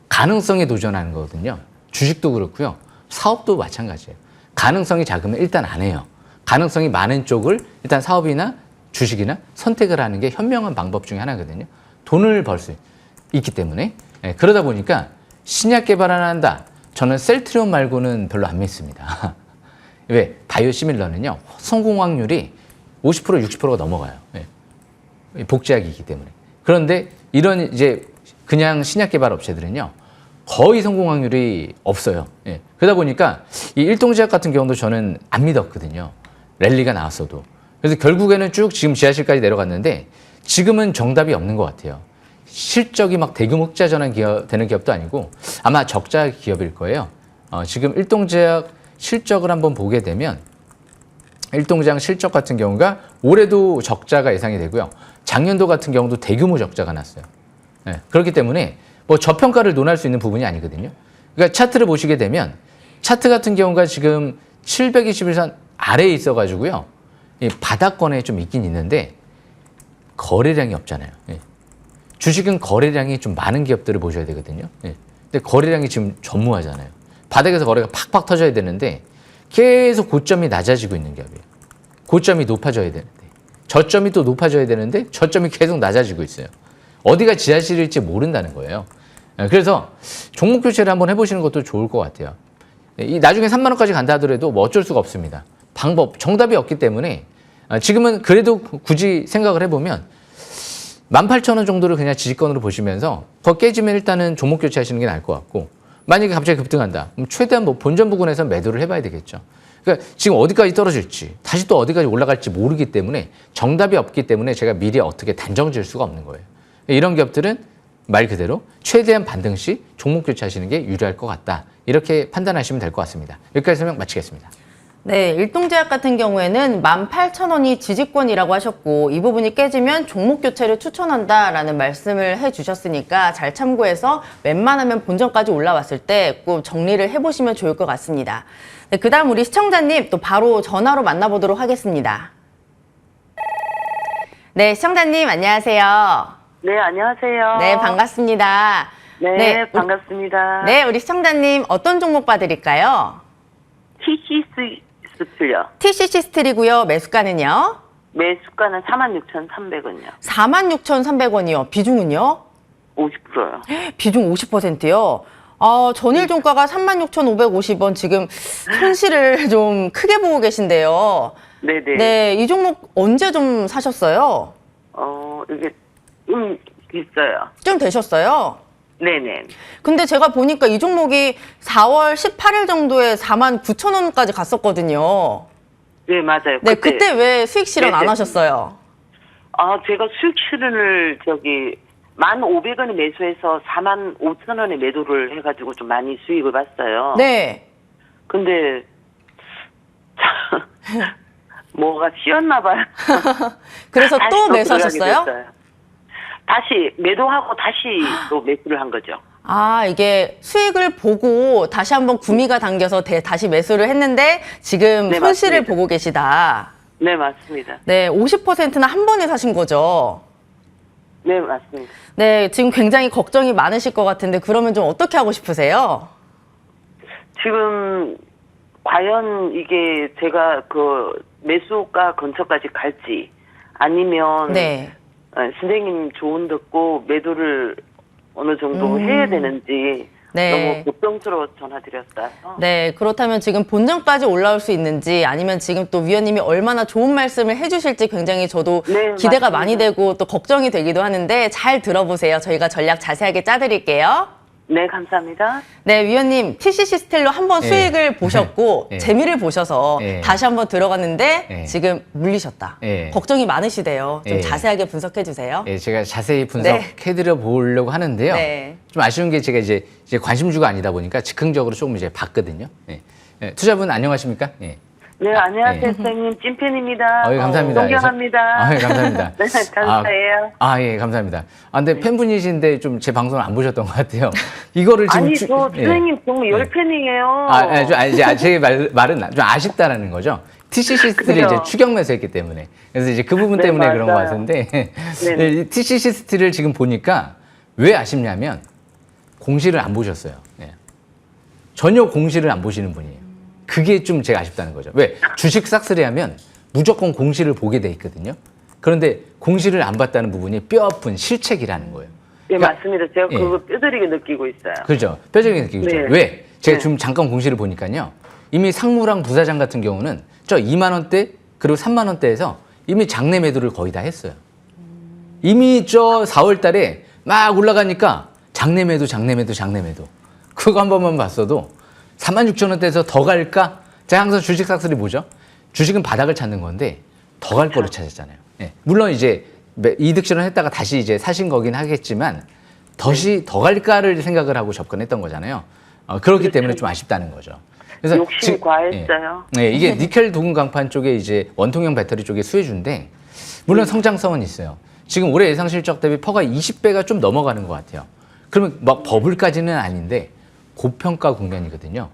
가능성에 도전하는 거거든요. 주식도 그렇고요. 사업도 마찬가지예요. 가능성이 작으면 일단 안 해요. 가능성이 많은 쪽을 일단 사업이나 주식이나 선택을 하는 게 현명한 방법 중에 하나거든요. 돈을 벌 수 있기 때문에. 그러다 보니까 신약 개발 하나 한다. 저는 셀트리온 말고는 별로 안 믿습니다. 왜? 바이오시밀러는요. 성공 확률이 50% 60%가 넘어가요. 예. 복제약이기 때문에. 그런데 이런 이제 그냥 신약 개발 업체들은요. 거의 성공 확률이 없어요. 예. 그러다 보니까 이 일동제약 같은 경우도 저는 안 믿었거든요. 랠리가 나왔어도. 그래서 결국에는 쭉 지금 지하실까지 내려갔는데 지금은 정답이 없는 것 같아요. 실적이 막 대규모 흑자 전환 되는 기업도 아니고 아마 적자 기업일 거예요. 지금 일동제약 실적을 한번 보게 되면 일동제약 실적 같은 경우가 올해도 적자가 예상이 되고요. 작년도 같은 경우도 대규모 적자가 났어요. 예. 그렇기 때문에 뭐 저평가를 논할 수 있는 부분이 아니거든요. 그러니까 차트를 보시게 되면 차트 같은 경우가 지금 721선 아래에 있어가지고요. 이 바닥권에 좀 있긴 있는데 거래량이 없잖아요. 예. 주식은 거래량이 좀 많은 기업들을 보셔야 되거든요. 예. 근데 거래량이 지금 전무하잖아요. 바닥에서 거래가 팍팍 터져야 되는데 계속 고점이 낮아지고 있는 기업이에요. 고점이 높아져야 되는데 저점이 또 높아져야 되는데 저점이 계속 낮아지고 있어요. 어디가 지하실일지 모른다는 거예요. 그래서 종목 교체를 한번 해보시는 것도 좋을 것 같아요. 이 나중에 3만 원까지 간다 하더라도 뭐 어쩔 수가 없습니다. 정답이 없기 때문에 지금은 그래도 굳이 생각을 해보면 18,000원 정도를 그냥 지지권으로 보시면서 그거 깨지면 일단은 종목 교체하시는 게 나을 것 같고 만약에 갑자기 급등한다. 그럼 최대한 뭐 본전 부근에서 매도를 해봐야 되겠죠. 그러니까 지금 어디까지 떨어질지 다시 또 어디까지 올라갈지 모르기 때문에 정답이 없기 때문에 제가 미리 어떻게 단정 지을 수가 없는 거예요. 이런 기업들은 말 그대로 최대한 반등 시 종목 교체하시는 게 유리할 것 같다. 이렇게 판단하시면 될 것 같습니다. 여기까지 설명 마치겠습니다. 네, 일동제약 같은 경우에는 18,000원이 지지권이라고 하셨고 이 부분이 깨지면 종목 교체를 추천한다라는 말씀을 해주셨으니까 잘 참고해서 웬만하면 본전까지 올라왔을 때 꼭 정리를 해보시면 좋을 것 같습니다. 네, 그다음 우리 시청자님 또 바로 전화로 만나보도록 하겠습니다. 네, 시청자님 안녕하세요. 네, 안녕하세요. 네, 반갑습니다. 네, 반갑습니다. 네, 우리 시청자님 어떤 종목 봐드릴까요? TCC 스틸요. TCC 스틸이고요. 매수가는요? 매수가는 46,300원이요. 46,300원이요. 비중은요? 50%요. 비중 50%요. 전일 종가가 36,550원 지금 손실을 좀 크게 보고 계신데요. 네네. 네, 이 종목 언제 좀 사셨어요? 이게 비싸요. 좀 되셨어요? 네네. 근데 제가 보니까 이 종목이 4월 18일 정도에 49,000원까지 갔었거든요. 네, 맞아요. 네, 그때 왜 수익 실현 안 네네. 하셨어요? 제가 수익 실현을 1,500원에 매수해서 45,000원에 매도를 해가지고 좀 많이 수익을 봤어요. 네. 근데, 뭐가 씌었나 봐요. 그래서 다시 또 들어가게 매수하셨어요? 됐어요. 다시 매도하고 다시 또 매수를 한 거죠. 이게 수익을 보고 다시 한번 구미가 당겨서 다시 매수를 했는데 지금 네, 손실을 맞습니다. 보고 계시다. 네, 맞습니다. 네, 50%는 한 번에 사신 거죠. 네, 맞습니다. 네, 지금 굉장히 걱정이 많으실 것 같은데 그러면 좀 어떻게 하고 싶으세요? 지금 과연 이게 제가 그 매수가 근처까지 갈지 아니면 네. 선생님 조언 듣고 매도를 어느 정도 해야 되는지 네. 너무 걱정스러워 전화드렸어요. 네, 그렇다면 지금 본전까지 올라올 수 있는지 아니면 지금 또 위원님이 얼마나 좋은 말씀을 해주실지 굉장히 저도 네, 기대가 맞습니다. 많이 되고 또 걱정이 되기도 하는데 잘 들어보세요. 저희가 전략 자세하게 짜드릴게요. 네, 감사합니다. 네, 위원님 TCC 스틸로 한번 예. 수익을 보셨고 예. 재미를 보셔서 예. 다시 한번 들어갔는데 예. 지금 물리셨다. 예. 걱정이 많으시대요. 좀 예. 자세하게 분석해 주세요. 예, 제가 자세히 분석해드려 보려고 하는데요. 네. 좀 아쉬운 게 제가 이제 관심주가 아니다 보니까 즉흥적으로 조금 이제 봤거든요. 예. 예, 투자분 안녕하십니까? 예. 네, 안녕하세요, 예. 선생님. 찐팬입니다. 예, 감사합니다. 존경합니다. 예, 감사합니다. 네, 감사해요. 예, 감사합니다. 근데 팬분이신데 좀 제 방송을 안 보셨던 것 같아요. 이거를 지금 아니, 저 선생님 정말 열팬이에요. 제 말은 좀 아쉽다라는 거죠. TCC 스틸이 이제 그죠. 추격 매수했기 때문에. 그래서 이제 그 부분 네, 때문에 그런 것 맞아요. 같은데. 네네. 이 TCC 스틸을 지금 보니까 왜 아쉽냐면 공시를 안 보셨어요. 예. 전혀 공시를 안 보시는 분이에요. 그게 좀 제가 아쉽다는 거죠. 왜? 주식 싹쓸이 하면 무조건 공시를 보게 돼 있거든요. 그런데 공시를 안 봤다는 부분이 뼈아픈 실책이라는 거예요. 네, 그러니까 맞습니다. 제가 예. 그거 뼈저리게 느끼고 있어요. 그렇죠. 뼈저리게 느끼고 있죠. 네. 왜? 제가 네. 지금 잠깐 공시를 보니까요. 이미 상무랑 부사장 같은 경우는 저 2만 원대 그리고 3만 원대에서 이미 장내 매도를 거의 다 했어요. 이미 저 4월 달에 막 올라가니까 장내 매도. 그거 한 번만 봤어도 46,000원대에서 더 갈까? 제가 항상 주식 삭슬이 뭐죠? 주식은 바닥을 찾는 건데 더 갈 거를 찾았잖아요. 예. 물론 이제 이득 실현했다가 다시 이제 사신 거긴 하겠지만 더 갈까를 생각을 하고 접근했던 거잖아요. 그렇기 때문에 좀 아쉽다는 거죠. 그래서 욕심이 과했어요. 예, 이게 니켈 도금 강판 쪽에 이제 원통형 배터리 쪽에 수혜주인데 물론 성장성은 있어요. 지금 올해 예상 실적 대비 퍼가 20배가 좀 넘어가는 것 같아요. 그러면 막 버블까지는 아닌데 고평가 국면이거든요.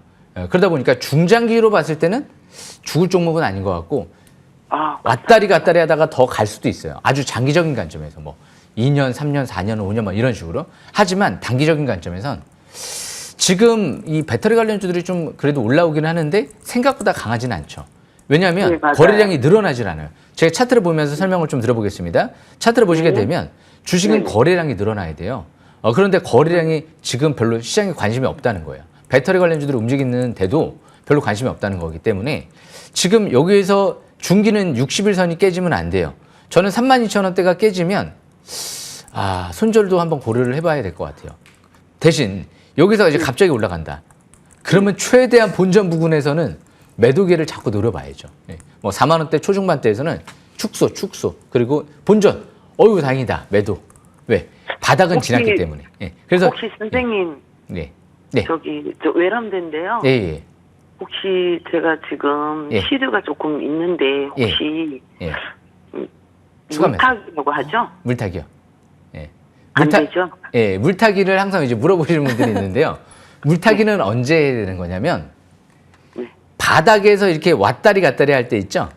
그러다 보니까 중장기로 봤을 때는 죽을 종목은 아닌 것 같고 왔다리 갔다리 하다가 더 갈 수도 있어요. 아주 장기적인 관점에서 뭐 2년, 3년, 4년, 5년 뭐 이런 식으로. 하지만 단기적인 관점에선 지금 이 배터리 관련주들이 좀 그래도 올라오긴 하는데 생각보다 강하지는 않죠. 왜냐하면 네, 맞아요. 거래량이 늘어나질 않아요. 제가 차트를 보면서 설명을 좀 드려보겠습니다. 차트를 보시게 되면 주식은 거래량이 늘어나야 돼요. 그런데 거래량이 지금 별로 시장에 관심이 없다는 거예요. 배터리 관련주들이 움직이는데도 별로 관심이 없다는 거기 때문에 지금 여기에서 중기는 60일선이 깨지면 안 돼요. 저는 32,000원대가 깨지면 손절도 한번 고려를 해봐야 될 것 같아요. 대신 여기서 이제 갑자기 올라간다. 그러면 최대한 본전 부근에서는 매도 기회를 자꾸 노려봐야죠. 뭐 4만 원대 초중반대에서는 축소 그리고 본전 다행이다 매도. 왜? 바닥은 지났기 때문에. 그래서 혹시 선생님 저기 저 외람된데요. 예. 혹시 제가 지금 시류가 조금 있는데 혹시 물타기라고 하죠? 물타기요. 안 되죠? 예, 물타기를 항상 이제 물어보시는 분들이 있는데요. 물타기는 언제 해야 되는 거냐면 바닥에서 이렇게 왔다리 갔다리 할 때 있죠.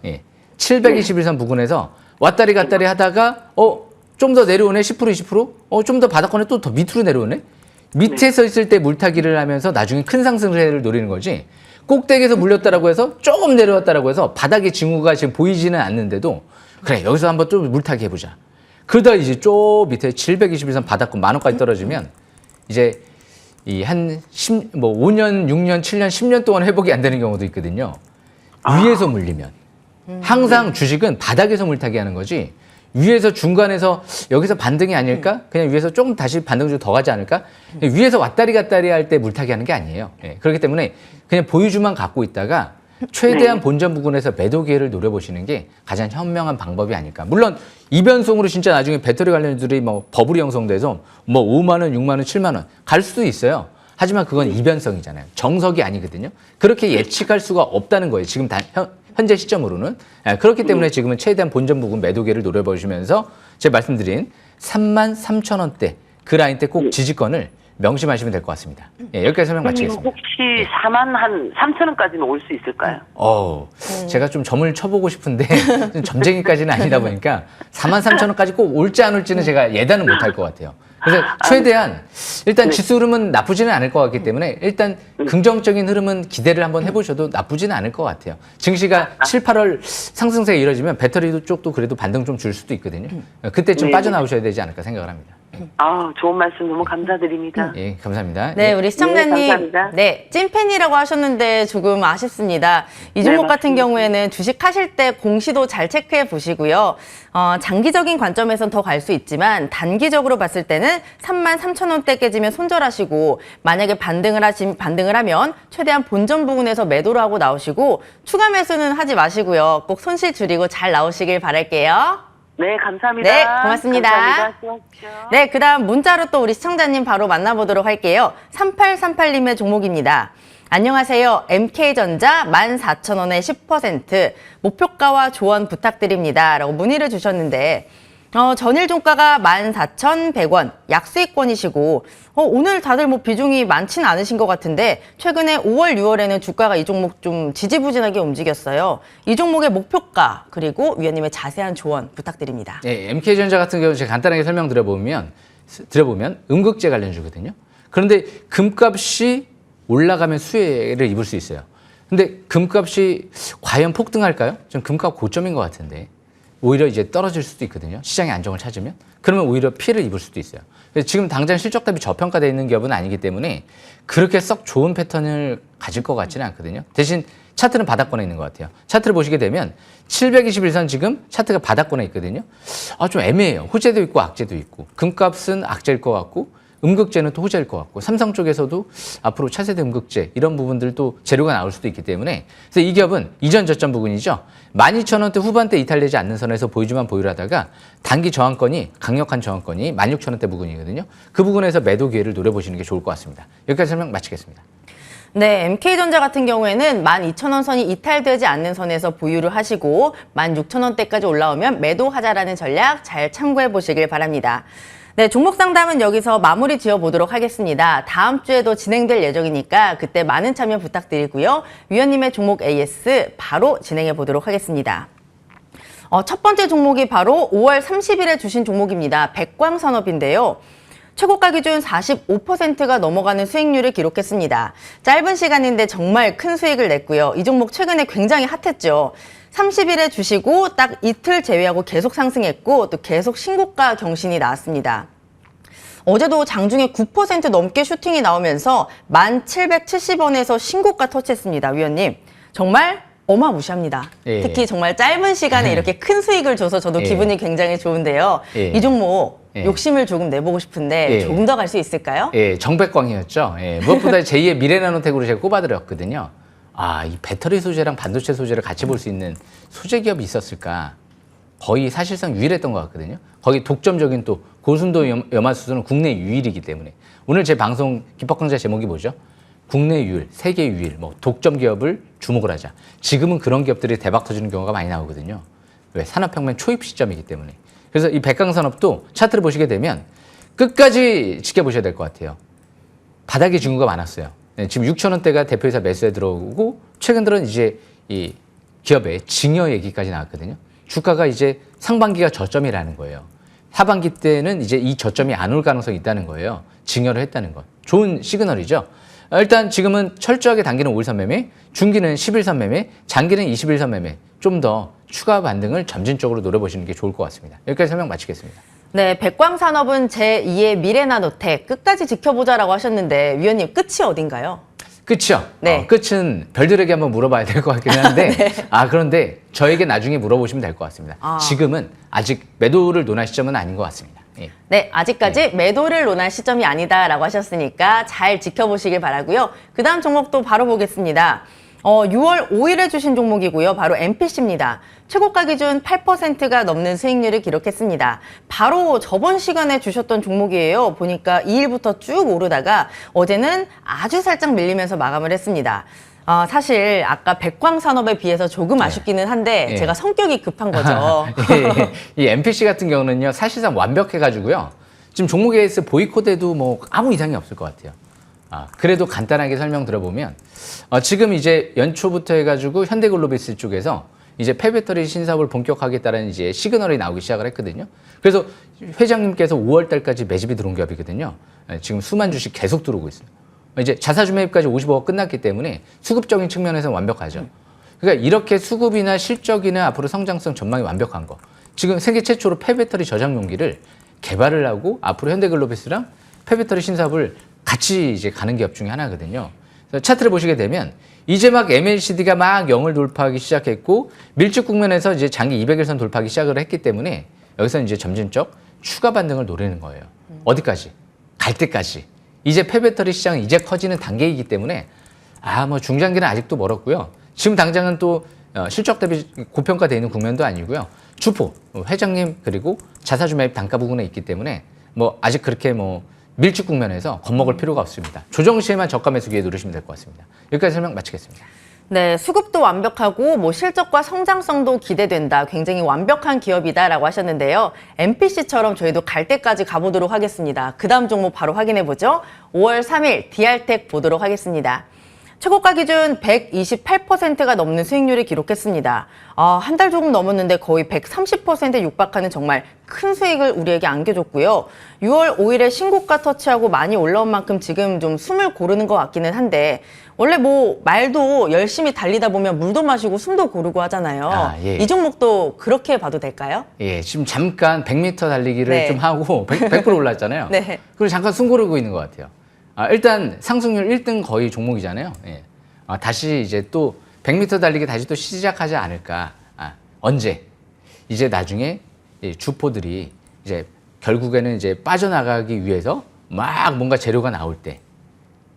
721선 부근에서 왔다리 갔다리 하다가 좀 더 내려오네 10% 20%? 좀 더 바닥권에 또 더 밑으로 내려오네. 밑에서 있을 때 물타기를 하면서 나중에 큰 상승세를 노리는 거지. 꼭대기에서 물렸다라고 해서 조금 내려왔다라고 해서 바닥의 징후가 지금 보이지는 않는데도 그래 여기서 한번 좀 물타기 해보자. 그러다 이제 저 밑에 721선 바닥권 10,000원까지 떨어지면 이제 이 한 5년, 6년, 7년, 10년 동안 회복이 안 되는 경우도 있거든요. 위에서 물리면. 항상 주식은 바닥에서 물타기 하는 거지 위에서 중간에서 여기서 반등이 아닐까? 그냥 위에서 조금 다시 반등 좀 더 가지 않을까? 위에서 왔다리 갔다리 할 때 물타기 하는 게 아니에요. 그렇기 때문에 그냥 보유주만 갖고 있다가 최대한 본전 부근에서 매도 기회를 노려보시는 게 가장 현명한 방법이 아닐까. 물론 이변송으로 진짜 나중에 배터리 관련주들이 뭐 버블이 형성돼서 뭐 5만 원, 6만 원, 7만 원 갈 수도 있어요. 하지만 그건 이변성이잖아요. 정석이 아니거든요. 그렇게 예측할 수가 없다는 거예요. 지금 현재 시점으로는. 그렇기 때문에 지금은 최대한 본전 부근 매도 기회를 노려보시면서 제가 말씀드린 33,000원대 그 라인 때 꼭 지지권을 명심하시면 될 것 같습니다. 여기까지 설명 마치겠습니다. 혹시 4만 한 3,000원까지는 올 수 있을까요? 제가 좀 점을 쳐보고 싶은데 좀 점쟁이까지는 아니다 보니까 43,000원까지 꼭 올지 안 올지는 제가 예단은 못할 것 같아요. 그래서 최대한 일단 지수 흐름은 나쁘지는 않을 것 같기 때문에 일단 긍정적인 흐름은 기대를 한번 해보셔도 나쁘지는 않을 것 같아요. 증시가 7, 8월 상승세가 이뤄지면 배터리 쪽도 그래도 반등 좀 줄 수도 있거든요. 그때 좀 빠져나오셔야 되지 않을까 생각을 합니다. 좋은 말씀 너무 감사드립니다. 예, 감사합니다. 네, 우리 시청자님. 감사합니다. 찐팬이라고 하셨는데 조금 아쉽습니다. 이 종목 같은 맞습니다. 경우에는 주식 하실 때 공시도 잘 체크해 보시고요. 장기적인 관점에선 더 갈 수 있지만 단기적으로 봤을 때는 33,000원대 깨지면 손절하시고 만약에 반등을 하면 최대한 본전 부근에서 매도를 하고 나오시고 추가 매수는 하지 마시고요. 꼭 손실 줄이고 잘 나오시길 바랄게요. 네, 감사합니다. 네, 고맙습니다. 감사합니다. 수고하십시오. 네, 그다음 문자로 또 우리 시청자님 바로 만나보도록 할게요. 3838님의 종목입니다. 안녕하세요. MK전자 14,000원에 10% 목표가와 조언 부탁드립니다. 라고 문의를 주셨는데 전일 종가가 14,100원 약수익권이시고 오늘 다들 뭐 비중이 많지는 않으신 것 같은데 최근에 5월, 6월에는 주가가 이 종목 좀 지지부진하게 움직였어요. 이 종목의 목표가 그리고 위원님의 자세한 조언 부탁드립니다. 네, MK전자 같은 경우 제가 간단하게 설명드려보면 음극재 관련주거든요. 그런데 금값이 올라가면 수혜를 입을 수 있어요. 근데 금값이 과연 폭등할까요? 좀 금값 고점인 것 같은데 오히려 이제 떨어질 수도 있거든요. 시장의 안정을 찾으면. 그러면 오히려 피해를 입을 수도 있어요. 그래서 지금 당장 실적 대비 저평가되어 있는 기업은 아니기 때문에 그렇게 썩 좋은 패턴을 가질 것 같지는 않거든요. 대신 차트는 바닥권에 있는 것 같아요. 차트를 보시게 되면 721선 지금 차트가 바닥권에 있거든요. 좀 애매해요. 호재도 있고 악재도 있고. 금값은 악재일 것 같고 음극재는 또 호재일 것 같고 삼성 쪽에서도 앞으로 차세대 음극재 이런 부분들도 재료가 나올 수도 있기 때문에 그래서 이 기업은 이전 저점 부근이죠. 12,000원대 후반대 이탈되지 않는 선에서 보유주만 보유를 하다가 단기 저항권이 강력한 저항권이 16,000원대 부근이거든요. 그 부분에서 매도 기회를 노려보시는 게 좋을 것 같습니다. 여기까지 설명 마치겠습니다. 네, MK전자 같은 경우에는 12,000원 선이 이탈되지 않는 선에서 보유를 하시고 16,000원대까지 올라오면 매도하자라는 전략 잘 참고해 보시길 바랍니다. 네, 종목 상담은 여기서 마무리 지어보도록 하겠습니다. 다음 주에도 진행될 예정이니까 그때 많은 참여 부탁드리고요. 위원님의 종목 AS 바로 진행해 보도록 하겠습니다. 첫 번째 종목이 바로 5월 30일에 주신 종목입니다. 백광산업인데요. 최고가 기준 45%가 넘어가는 수익률을 기록했습니다. 짧은 시간인데 정말 큰 수익을 냈고요. 이 종목 최근에 굉장히 핫했죠. 30일에 주시고 딱 이틀 제외하고 계속 상승했고 또 계속 신고가 경신이 나왔습니다. 어제도 장중에 9% 넘게 슈팅이 나오면서 1,770원에서 신고가 터치했습니다. 위원님, 정말 어마무시합니다. 예. 특히 정말 짧은 시간에 이렇게 큰 수익을 줘서 저도 예. 기분이 굉장히 좋은데요. 예. 이 종목 예. 욕심을 조금 내보고 싶은데 예. 조금 더 갈 수 있을까요? 예, 정백광이었죠. 예, 무엇보다 제2의 미래나노텍으로 제가 꼽아드렸거든요. 이 배터리 소재랑 반도체 소재를 같이 볼 수 있는 소재 기업이 있었을까? 거의 사실상 유일했던 것 같거든요. 거기 독점적인 또 고순도 염화수소는 국내 유일이기 때문에 오늘 제 방송 기법 강좌 제목이 뭐죠? 국내 유일, 세계 유일, 독점 기업을 주목을 하자. 지금은 그런 기업들이 대박 터지는 경우가 많이 나오거든요. 왜? 산업혁명 초입 시점이기 때문에. 그래서 이 백광산업도 차트를 보시게 되면 끝까지 지켜보셔야 될 것 같아요. 바닥의 징후가 많았어요. 네, 지금 6,000원대가 대표이사 매수에 들어오고 최근 들은 이제 이 기업의 증여 얘기까지 나왔거든요. 주가가 이제 상반기가 저점이라는 거예요. 하반기 때는 이제 이 저점이 안 올 가능성이 있다는 거예요. 증여를 했다는 것. 좋은 시그널이죠. 일단 지금은 철저하게 단기는 5일선 매매, 중기는 10일선 매매, 장기는 21일선 매매. 좀 더 추가 반등을 점진적으로 노려보시는 게 좋을 것 같습니다. 여기까지 설명 마치겠습니다. 네, 백광산업은 제2의 미래나노텍 끝까지 지켜보자라고 하셨는데 위원님 끝이 어딘가요? 끝이요? 네. 끝은 별들에게 한번 물어봐야 될 것 같긴 한데 네. 그런데 저에게 나중에 물어보시면 될 것 같습니다. 지금은 아직 매도를 논할 시점은 아닌 것 같습니다. 예. 네, 아직까지 매도를 논할 시점이 아니다라고 하셨으니까 잘 지켜보시길 바라고요. 그 다음 종목도 바로 보겠습니다. 6월 5일에 주신 종목이고요. 바로 MPC입니다. 최고가 기준 8%가 넘는 수익률을 기록했습니다. 바로 저번 시간에 주셨던 종목이에요. 보니까 2일부터 쭉 오르다가 어제는 아주 살짝 밀리면서 마감을 했습니다. 사실 아까 백광산업에 비해서 조금 아쉽기는 한데 예. 제가 성격이 급한 거죠. 이 MPC 같은 경우는요, 사실상 완벽해가지고요. 지금 종목 AS 보이콧에도 아무 이상이 없을 것 같아요. 그래도 간단하게 설명드려보면, 지금 이제 연초부터 해가지고 현대글로비스 쪽에서 이제 폐배터리 신사업을 본격화하겠다는 이제 시그널이 나오기 시작을 했거든요. 그래서 회장님께서 5월 달까지 매집이 들어온 기업이거든요. 지금 수만 주씩 계속 들어오고 있어요. 이제 자사주 매입까지 55억 끝났기 때문에 수급적인 측면에서는 완벽하죠. 그러니까 이렇게 수급이나 실적이나 앞으로 성장성 전망이 완벽한 거. 지금 세계 최초로 폐배터리 저장 용기를 개발을 하고 앞으로 현대글로비스랑 폐배터리 신사업을 같이 이제 가는 기업 중에 하나거든요. 그래서 차트를 보시게 되면 이제 막 MLCD가 막 0을 돌파하기 시작했고 밀집 국면에서 이제 장기 200일선 돌파하기 시작을 했기 때문에 여기서 이제 점진적 추가 반등을 노리는 거예요. 어디까지? 갈 때까지. 이제 폐배터리 시장은 이제 커지는 단계이기 때문에 중장기는 아직도 멀었고요. 지금 당장은 또 실적 대비 고평가되어 있는 국면도 아니고요. 주포, 회장님 그리고 자사주 매입 단가 부분에 있기 때문에 아직 그렇게 밀집 국면에서 겁먹을 필요가 없습니다. 조정 시에만 저가 매수 기회 누르시면 될 것 같습니다. 여기까지 설명 마치겠습니다. 네, 수급도 완벽하고 실적과 성장성도 기대된다. 굉장히 완벽한 기업이다라고 하셨는데요. MPC처럼 저희도 갈 때까지 가보도록 하겠습니다. 그 다음 종목 바로 확인해보죠. 5월 3일 디알텍 보도록 하겠습니다. 최고가 기준 128%가 넘는 수익률을 기록했습니다. 한 달 조금 넘었는데 거의 130%에 육박하는 정말 큰 수익을 우리에게 안겨줬고요. 6월 5일에 신고가 터치하고 많이 올라온 만큼 지금 좀 숨을 고르는 것 같기는 한데 원래 말도 열심히 달리다 보면 물도 마시고 숨도 고르고 하잖아요. 예. 이 종목도 그렇게 봐도 될까요? 예, 지금 잠깐 100m 달리기를 네. 좀 하고 100% 올랐잖아요. 네. 그리고 잠깐 숨 고르고 있는 것 같아요. 일단 상승률 1등 거의 종목이잖아요. 예. 다시 이제 또 100m 달리기 다시 또 시작하지 않을까. 언제? 이제 나중에 이 주포들이 이제 결국에는 이제 빠져나가기 위해서 막 뭔가 재료가 나올 때,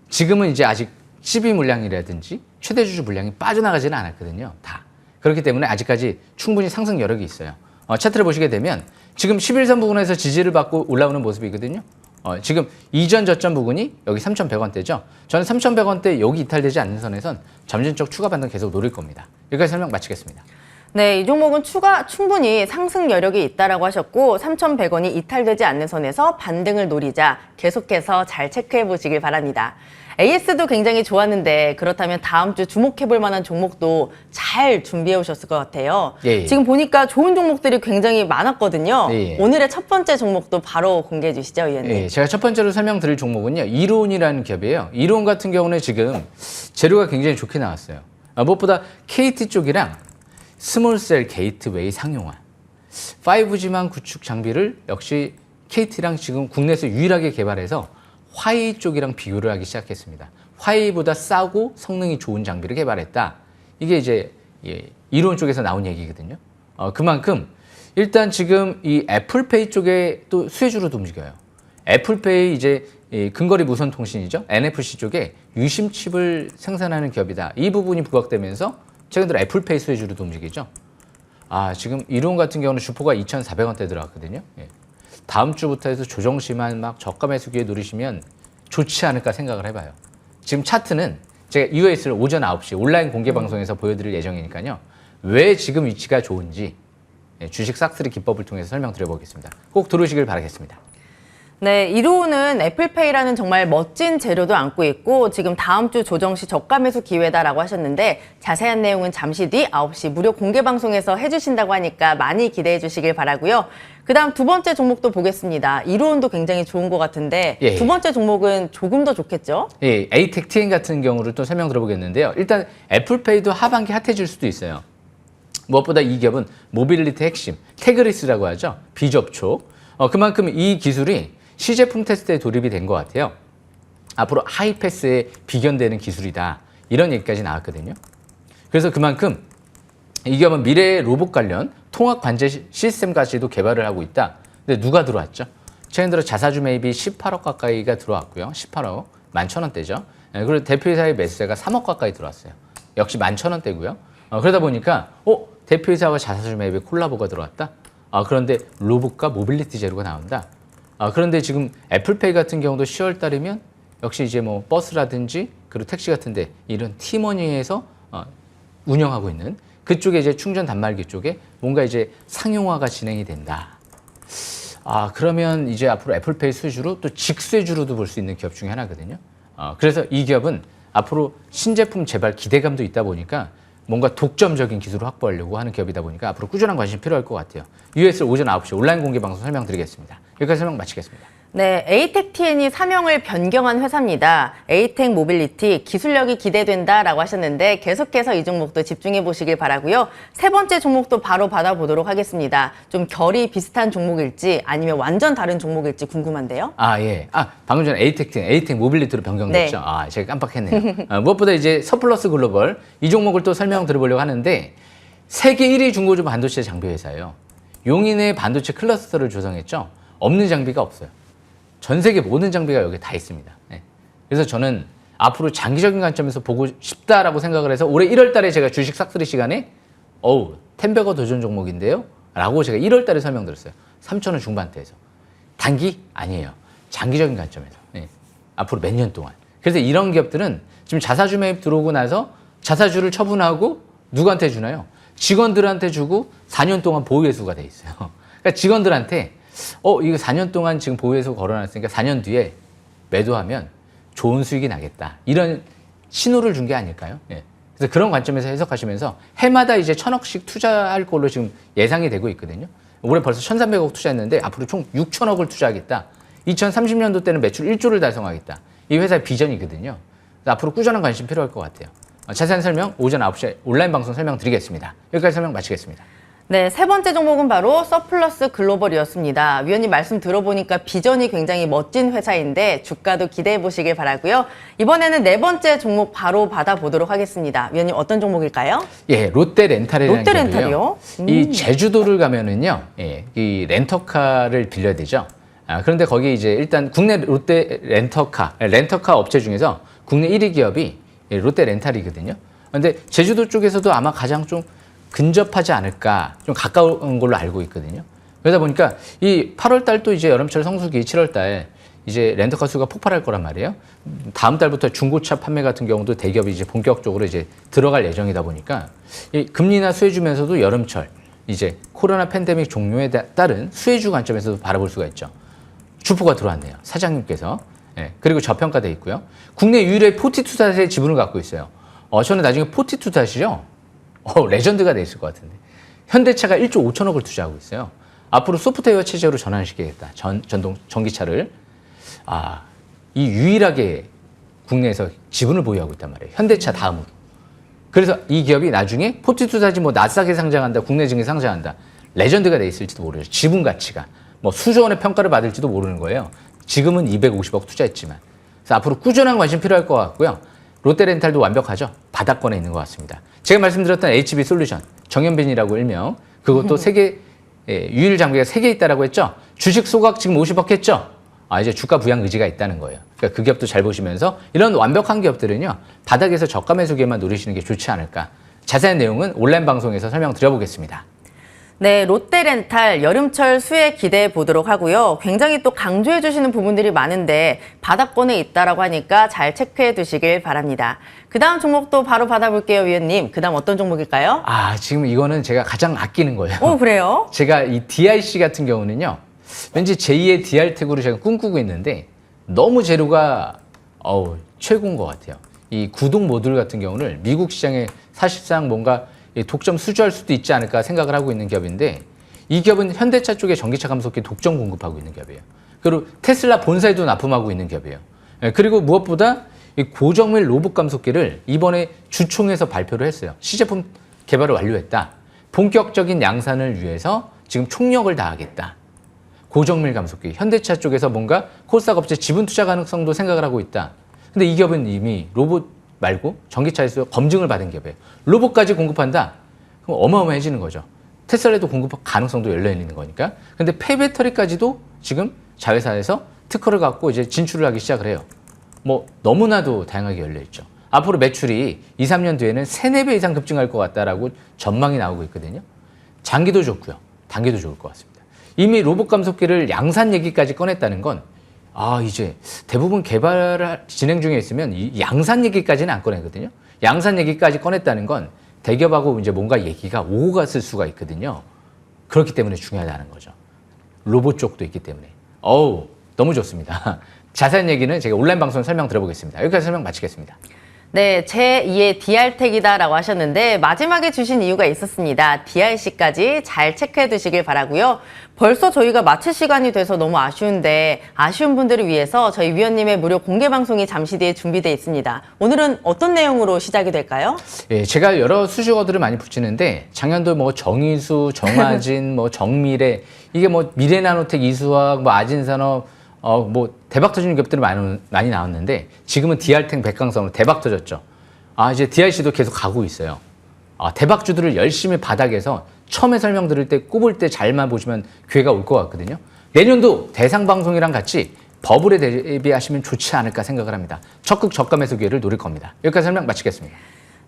지금은 이제 아직 12 물량이라든지 최대 주주 물량이 빠져나가지는 않았거든요. 다. 그렇기 때문에 아직까지 충분히 상승 여력이 있어요. 차트를 보시게 되면 지금 11선 부근에서 지지를 받고 올라오는 모습이거든요. 지금 이전 저점 부근이 여기 3,100원대죠. 저는 3,100원대 여기 이탈되지 않는 선에선 점진적 추가 반등 계속 노릴 겁니다. 여기까지 설명 마치겠습니다. 네, 이 종목은 충분히 상승 여력이 있다라고 하셨고 3,100원이 이탈되지 않는 선에서 반등을 노리자 계속해서 잘 체크해 보시길 바랍니다. AS도 굉장히 좋았는데 그렇다면 다음 주 주목해 볼 만한 종목도 잘 준비해 오셨을 것 같아요. 예. 지금 보니까 좋은 종목들이 굉장히 많았거든요. 예. 오늘의 첫 번째 종목도 바로 공개해 주시죠, 의원님. 예, 제가 첫 번째로 설명드릴 종목은요, 이로운이라는 기업이에요. 이로운 같은 경우는 지금 재료가 굉장히 좋게 나왔어요. 무엇보다 KT 쪽이랑 스몰셀 게이트웨이 상용화, 5G망 구축 장비를 역시 KT랑 지금 국내에서 유일하게 개발해서 화이 쪽이랑 비교를 하기 시작했습니다. 화이보다 싸고 성능이 좋은 장비를 개발했다. 이게 이제 이로운 쪽에서 나온 얘기거든요. 그만큼 일단 지금 이 애플페이 쪽에 또 수혜주로도 움직여요. 애플페이 이제 근거리 무선 통신이죠. NFC 쪽에 유심 칩을 생산하는 기업이다. 이 부분이 부각되면서 최근 들어 애플페이 수혜주로도 움직이죠. 지금 이로운 같은 경우는 주포가 2,400원대 들어갔거든요. 예. 다음 주부터 해서 조정 시만 막 저가 매수 기회 누리시면 좋지 않을까 생각을 해봐요. 지금 차트는 제가 이후에 있을 오전 9시 온라인 공개 방송에서 보여드릴 예정이니까요. 왜 지금 위치가 좋은지 주식 싹쓸이 기법을 통해서 설명드려보겠습니다. 꼭 들어오시길 바라겠습니다. 네, 이로우는 애플페이라는 정말 멋진 재료도 안고 있고 지금 다음 주 조정 시 저가 매수 기회다라고 하셨는데 자세한 내용은 잠시 뒤 9시 무료 공개 방송에서 해주신다고 하니까 많이 기대해 주시길 바라고요. 그다음 두 번째 종목도 보겠습니다. 이로운도 굉장히 좋은 것 같은데 예. 두 번째 종목은 조금 더 좋겠죠? 예, 에이텍 TN 같은 경우를 또 설명 들어보겠는데요. 일단 애플페이도 하반기 핫해질 수도 있어요. 무엇보다 이 기업은 모빌리티 핵심, 태그리스라고 하죠. 비접촉. 그만큼 이 기술이 시제품 테스트에 돌입이 된 것 같아요. 앞으로 하이패스에 비견되는 기술이다. 이런 얘기까지 나왔거든요. 그래서 그만큼 이 기업은 미래의 로봇 관련 통합 관제 시스템까지도 개발을 하고 있다. 근데 누가 들어왔죠? 최근 들어 자사주 매입이 18억 가까이가 들어왔고요. 18억, 11,000원대죠. 그리고 대표이사의 매수세가 3억 가까이 들어왔어요. 역시 11,000원대고요. 그러다 보니까 대표이사와 자사주 매입에 콜라보가 들어왔다. 그런데 로봇과 모빌리티 재료가 나온다. 그런데 지금 애플페이 같은 경우도 10월 달이면 역시 이제 뭐 버스라든지 그리고 택시 같은데 이런 티머니에서 운영하고 있는 그쪽에 이제 충전 단말기 쪽에 뭔가 이제 상용화가 진행이 된다. 그러면 이제 앞으로 애플페이 수주로 또 직수주로도 볼 수 있는 기업 중에 하나거든요. 그래서 이 기업은 앞으로 신제품 개발 기대감도 있다 보니까 뭔가 독점적인 기술을 확보하려고 하는 기업이다 보니까 앞으로 꾸준한 관심이 필요할 것 같아요. USL 오전 9시 온라인 공개 방송 설명드리겠습니다. 여기까지 설명 마치겠습니다. 네, 에이텍 TN이 사명을 변경한 회사입니다. 에이텍 모빌리티 기술력이 기대된다라고 하셨는데 계속해서 이 종목도 집중해 보시길 바라고요. 세 번째 종목도 바로 받아보도록 하겠습니다. 좀 결이 비슷한 종목일지 아니면 완전 다른 종목일지 궁금한데요. 예. 방금 전에 에이텍 모빌리티로 변경됐죠. 네. 제가 깜빡했네요. 무엇보다 이제 서플러스 글로벌 이 종목을 또 설명드려보려고 하는데 세계 1위 중고주 반도체 장비 회사예요. 용인의 반도체 클러스터를 조성했죠. 없는 장비가 없어요. 전 세계 모든 장비가 여기 다 있습니다. 네. 그래서 저는 앞으로 장기적인 관점에서 보고 싶다라고 생각을 해서 올해 1월 달에 제가 주식 싹쓸이 시간에 텐베거 도전 종목인데요. 라고 제가 1월 달에 설명드렸어요. 3,000원 중반대에서. 단기? 아니에요. 장기적인 관점에서. 네. 앞으로 몇 년 동안. 그래서 이런 기업들은 지금 자사주 매입 들어오고 나서 자사주를 처분하고 누구한테 주나요? 직원들한테 주고 4년 동안 보유회수가 돼 있어요. 그러니까 직원들한테 이거 4년 동안 지금 보유해서 걸어놨으니까 4년 뒤에 매도하면 좋은 수익이 나겠다. 이런 신호를 준 게 아닐까요? 예. 그래서 그런 관점에서 해석하시면서 해마다 이제 1,000억씩 투자할 걸로 지금 예상이 되고 있거든요. 올해 벌써 1,300억 투자했는데 앞으로 총 6,000억을 투자하겠다. 2030년도 때는 매출 1조를 달성하겠다. 이 회사의 비전이거든요. 그래서 앞으로 꾸준한 관심 필요할 것 같아요. 자세한 설명 오전 9시에 온라인 방송 설명드리겠습니다. 여기까지 설명 마치겠습니다. 네, 세 번째 종목은 바로 서플러스 글로벌이었습니다. 위원님 말씀 들어보니까 비전이 굉장히 멋진 회사인데 주가도 기대해 보시길 바라고요. 이번에는 네 번째 종목 바로 받아보도록 하겠습니다. 위원님 어떤 종목일까요? 예, 롯데렌탈이라는 롯데렌탈이요? 기업이요. 이 제주도를 가면은요, 예, 이 렌터카를 빌려야 되죠. 그런데 거기 이제 일단 국내 롯데 렌터카 업체 중에서 국내 1위 기업이 롯데렌탈이거든요. 그런데 제주도 쪽에서도 아마 가장 좀 근접하지 않을까, 좀 가까운 걸로 알고 있거든요. 그러다 보니까 이 8월 달도 이제 여름철 성수기 7월 달 이제 렌터카 수가 폭발할 거란 말이에요. 다음 달부터 중고차 판매 같은 경우도 대기업이 이제 본격적으로 이제 들어갈 예정이다 보니까 이 금리나 수혜주면서도 여름철 이제 코로나 팬데믹 종료에 따른 수혜주 관점에서도 바라볼 수가 있죠. 주포가 들어왔네요. 사장님께서. 예, 그리고 저평가돼 있고요. 국내 유일의 포티투닷의 지분을 갖고 있어요. 저는 나중에 포티투닷이요. 레전드가 돼 있을 것 같은데. 현대차가 1조 5천억을 투자하고 있어요. 앞으로 소프트웨어 체제로 전환시키겠다. 전기차를. 이 유일하게 국내에서 지분을 보유하고 있단 말이에요. 현대차 다음으로. 그래서 이 기업이 나중에 포티투닷이 뭐 나스닥에 상장한다, 국내 증에 상장한다. 레전드가 돼 있을지도 모르죠. 지분 가치가. 뭐 수조 원의 평가를 받을지도 모르는 거예요. 지금은 250억 투자했지만. 그래서 앞으로 꾸준한 관심 필요할 것 같고요. 롯데렌탈도 완벽하죠. 바닥권에 있는 것 같습니다. 제가 말씀드렸던 HB솔루션, 정현빈이라고 일명, 그것도 세계 유일 장비가 3개 있다라고 했죠. 주식 소각 지금 50억 했죠. 이제 주가 부양 의지가 있다는 거예요. 그러니까 그 기업도 잘 보시면서 이런 완벽한 기업들은요, 바닥에서 저가 매수기에만 노리시는 게 좋지 않을까. 자세한 내용은 온라인 방송에서 설명드려보겠습니다. 네, 롯데렌탈 여름철 수혜 기대해 보도록 하고요. 굉장히 또 강조해 주시는 부분들이 많은데 바닥권에 있다라고 하니까 잘 체크해 두시길 바랍니다. 그 다음 종목도 바로 받아볼게요, 위원님. 그 다음 어떤 종목일까요? 지금 이거는 제가 가장 아끼는 거예요. 그래요? 제가 이 DIC 같은 경우는요, 왠지 제2의 DR텍으로 제가 꿈꾸고 있는데 너무 재료가 최고인 것 같아요. 이 구동 모듈 같은 경우는 미국 시장에 사실상 뭔가 독점 수주할 수도 있지 않을까 생각을 하고 있는 기업인데, 이 기업은 현대차 쪽에 전기차 감속기 독점 공급하고 있는 기업이에요. 그리고 테슬라 본사에도 납품하고 있는 기업이에요. 그리고 무엇보다 이 고정밀 로봇 감속기를 이번에 주총에서 발표를 했어요. 시제품 개발을 완료했다. 본격적인 양산을 위해서 지금 총력을 다하겠다. 고정밀 감속기, 현대차 쪽에서 뭔가 코스닥 업체 지분 투자 가능성도 생각을 하고 있다. 근데 이 기업은 이미 로봇 말고 전기차에서 검증을 받은 기업이에요. 로봇까지 공급한다? 그럼 어마어마해지는 거죠. 테슬라에도 공급 가능성도 열려있는 거니까. 근데 폐배터리까지도 지금 자회사에서 특허를 갖고 이제 진출을 하기 시작을 해요. 뭐 너무나도 다양하게 열려있죠. 앞으로 매출이 2, 3년 뒤에는 3, 4배 이상 급증할 것 같다라고 전망이 나오고 있거든요. 장기도 좋고요. 단기도 좋을 것 같습니다. 이미 로봇 감속기를 양산 얘기까지 꺼냈다는 건 이제 대부분 개발 진행 중에 있으면 이 양산 얘기까지는 안 꺼내거든요. 양산 얘기까지 꺼냈다는 건 대기업하고 이제 뭔가 얘기가 오고 갔을 수가 있거든요. 그렇기 때문에 중요하다는 거죠. 로봇 쪽도 있기 때문에. 너무 좋습니다. 자세한 얘기는 제가 온라인 방송 설명드려보겠습니다. 여기까지 설명 마치겠습니다. 네, 제2의 DR텍이다라고 하셨는데 마지막에 주신 이유가 있었습니다. DRC까지 잘 체크해 두시길 바라고요. 벌써 저희가 마칠 시간이 돼서 너무 아쉬운데 아쉬운 분들을 위해서 저희 위원님의 무료 공개 방송이 잠시 뒤에 준비되어 있습니다. 오늘은 어떤 내용으로 시작이 될까요? 예, 제가 여러 수식어들을 많이 붙이는데 작년도 뭐 정의수, 정아진, 뭐 정미래, 이게 뭐 미래나노텍, 이수학, 뭐 아진산업, 뭐 대박 터지는 기업들이 많이 나왔는데 지금은 DR텍 백강성으로 대박 터졌죠. 이제 DIC도 계속 가고 있어요. 대박주들을 열심히 바닥에서 처음에 설명드릴 때 꼽을 때 잘만 보시면 기회가 올 것 같거든요. 내년도 대상방송이랑 같이 버블에 대비하시면 좋지 않을까 생각을 합니다. 적극 저가 매수 기회를 노릴 겁니다. 여기까지 설명 마치겠습니다.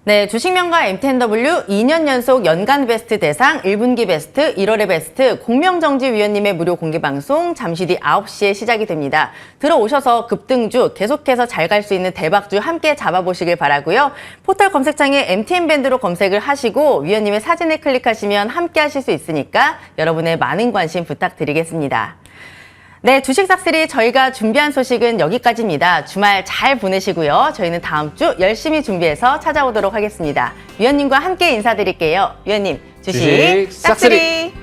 네, 주식명가 MTNW 2년 연속 연간 베스트 대상 1분기 베스트, 1월의 베스트 공명정지 위원님의 무료 공개 방송 잠시 뒤 9시에 시작이 됩니다. 들어오셔서 급등주 계속해서 잘 갈 수 있는 대박주 함께 잡아보시길 바라고요. 포털 검색창에 MTN밴드로 검색을 하시고 위원님의 사진을 클릭하시면 함께 하실 수 있으니까 여러분의 많은 관심 부탁드리겠습니다. 네, 주식싹쓸이 저희가 준비한 소식은 여기까지입니다. 주말 잘 보내시고요. 저희는 다음 주 열심히 준비해서 찾아오도록 하겠습니다. 위원님과 함께 인사드릴게요. 위원님, 주식 싹쓸이!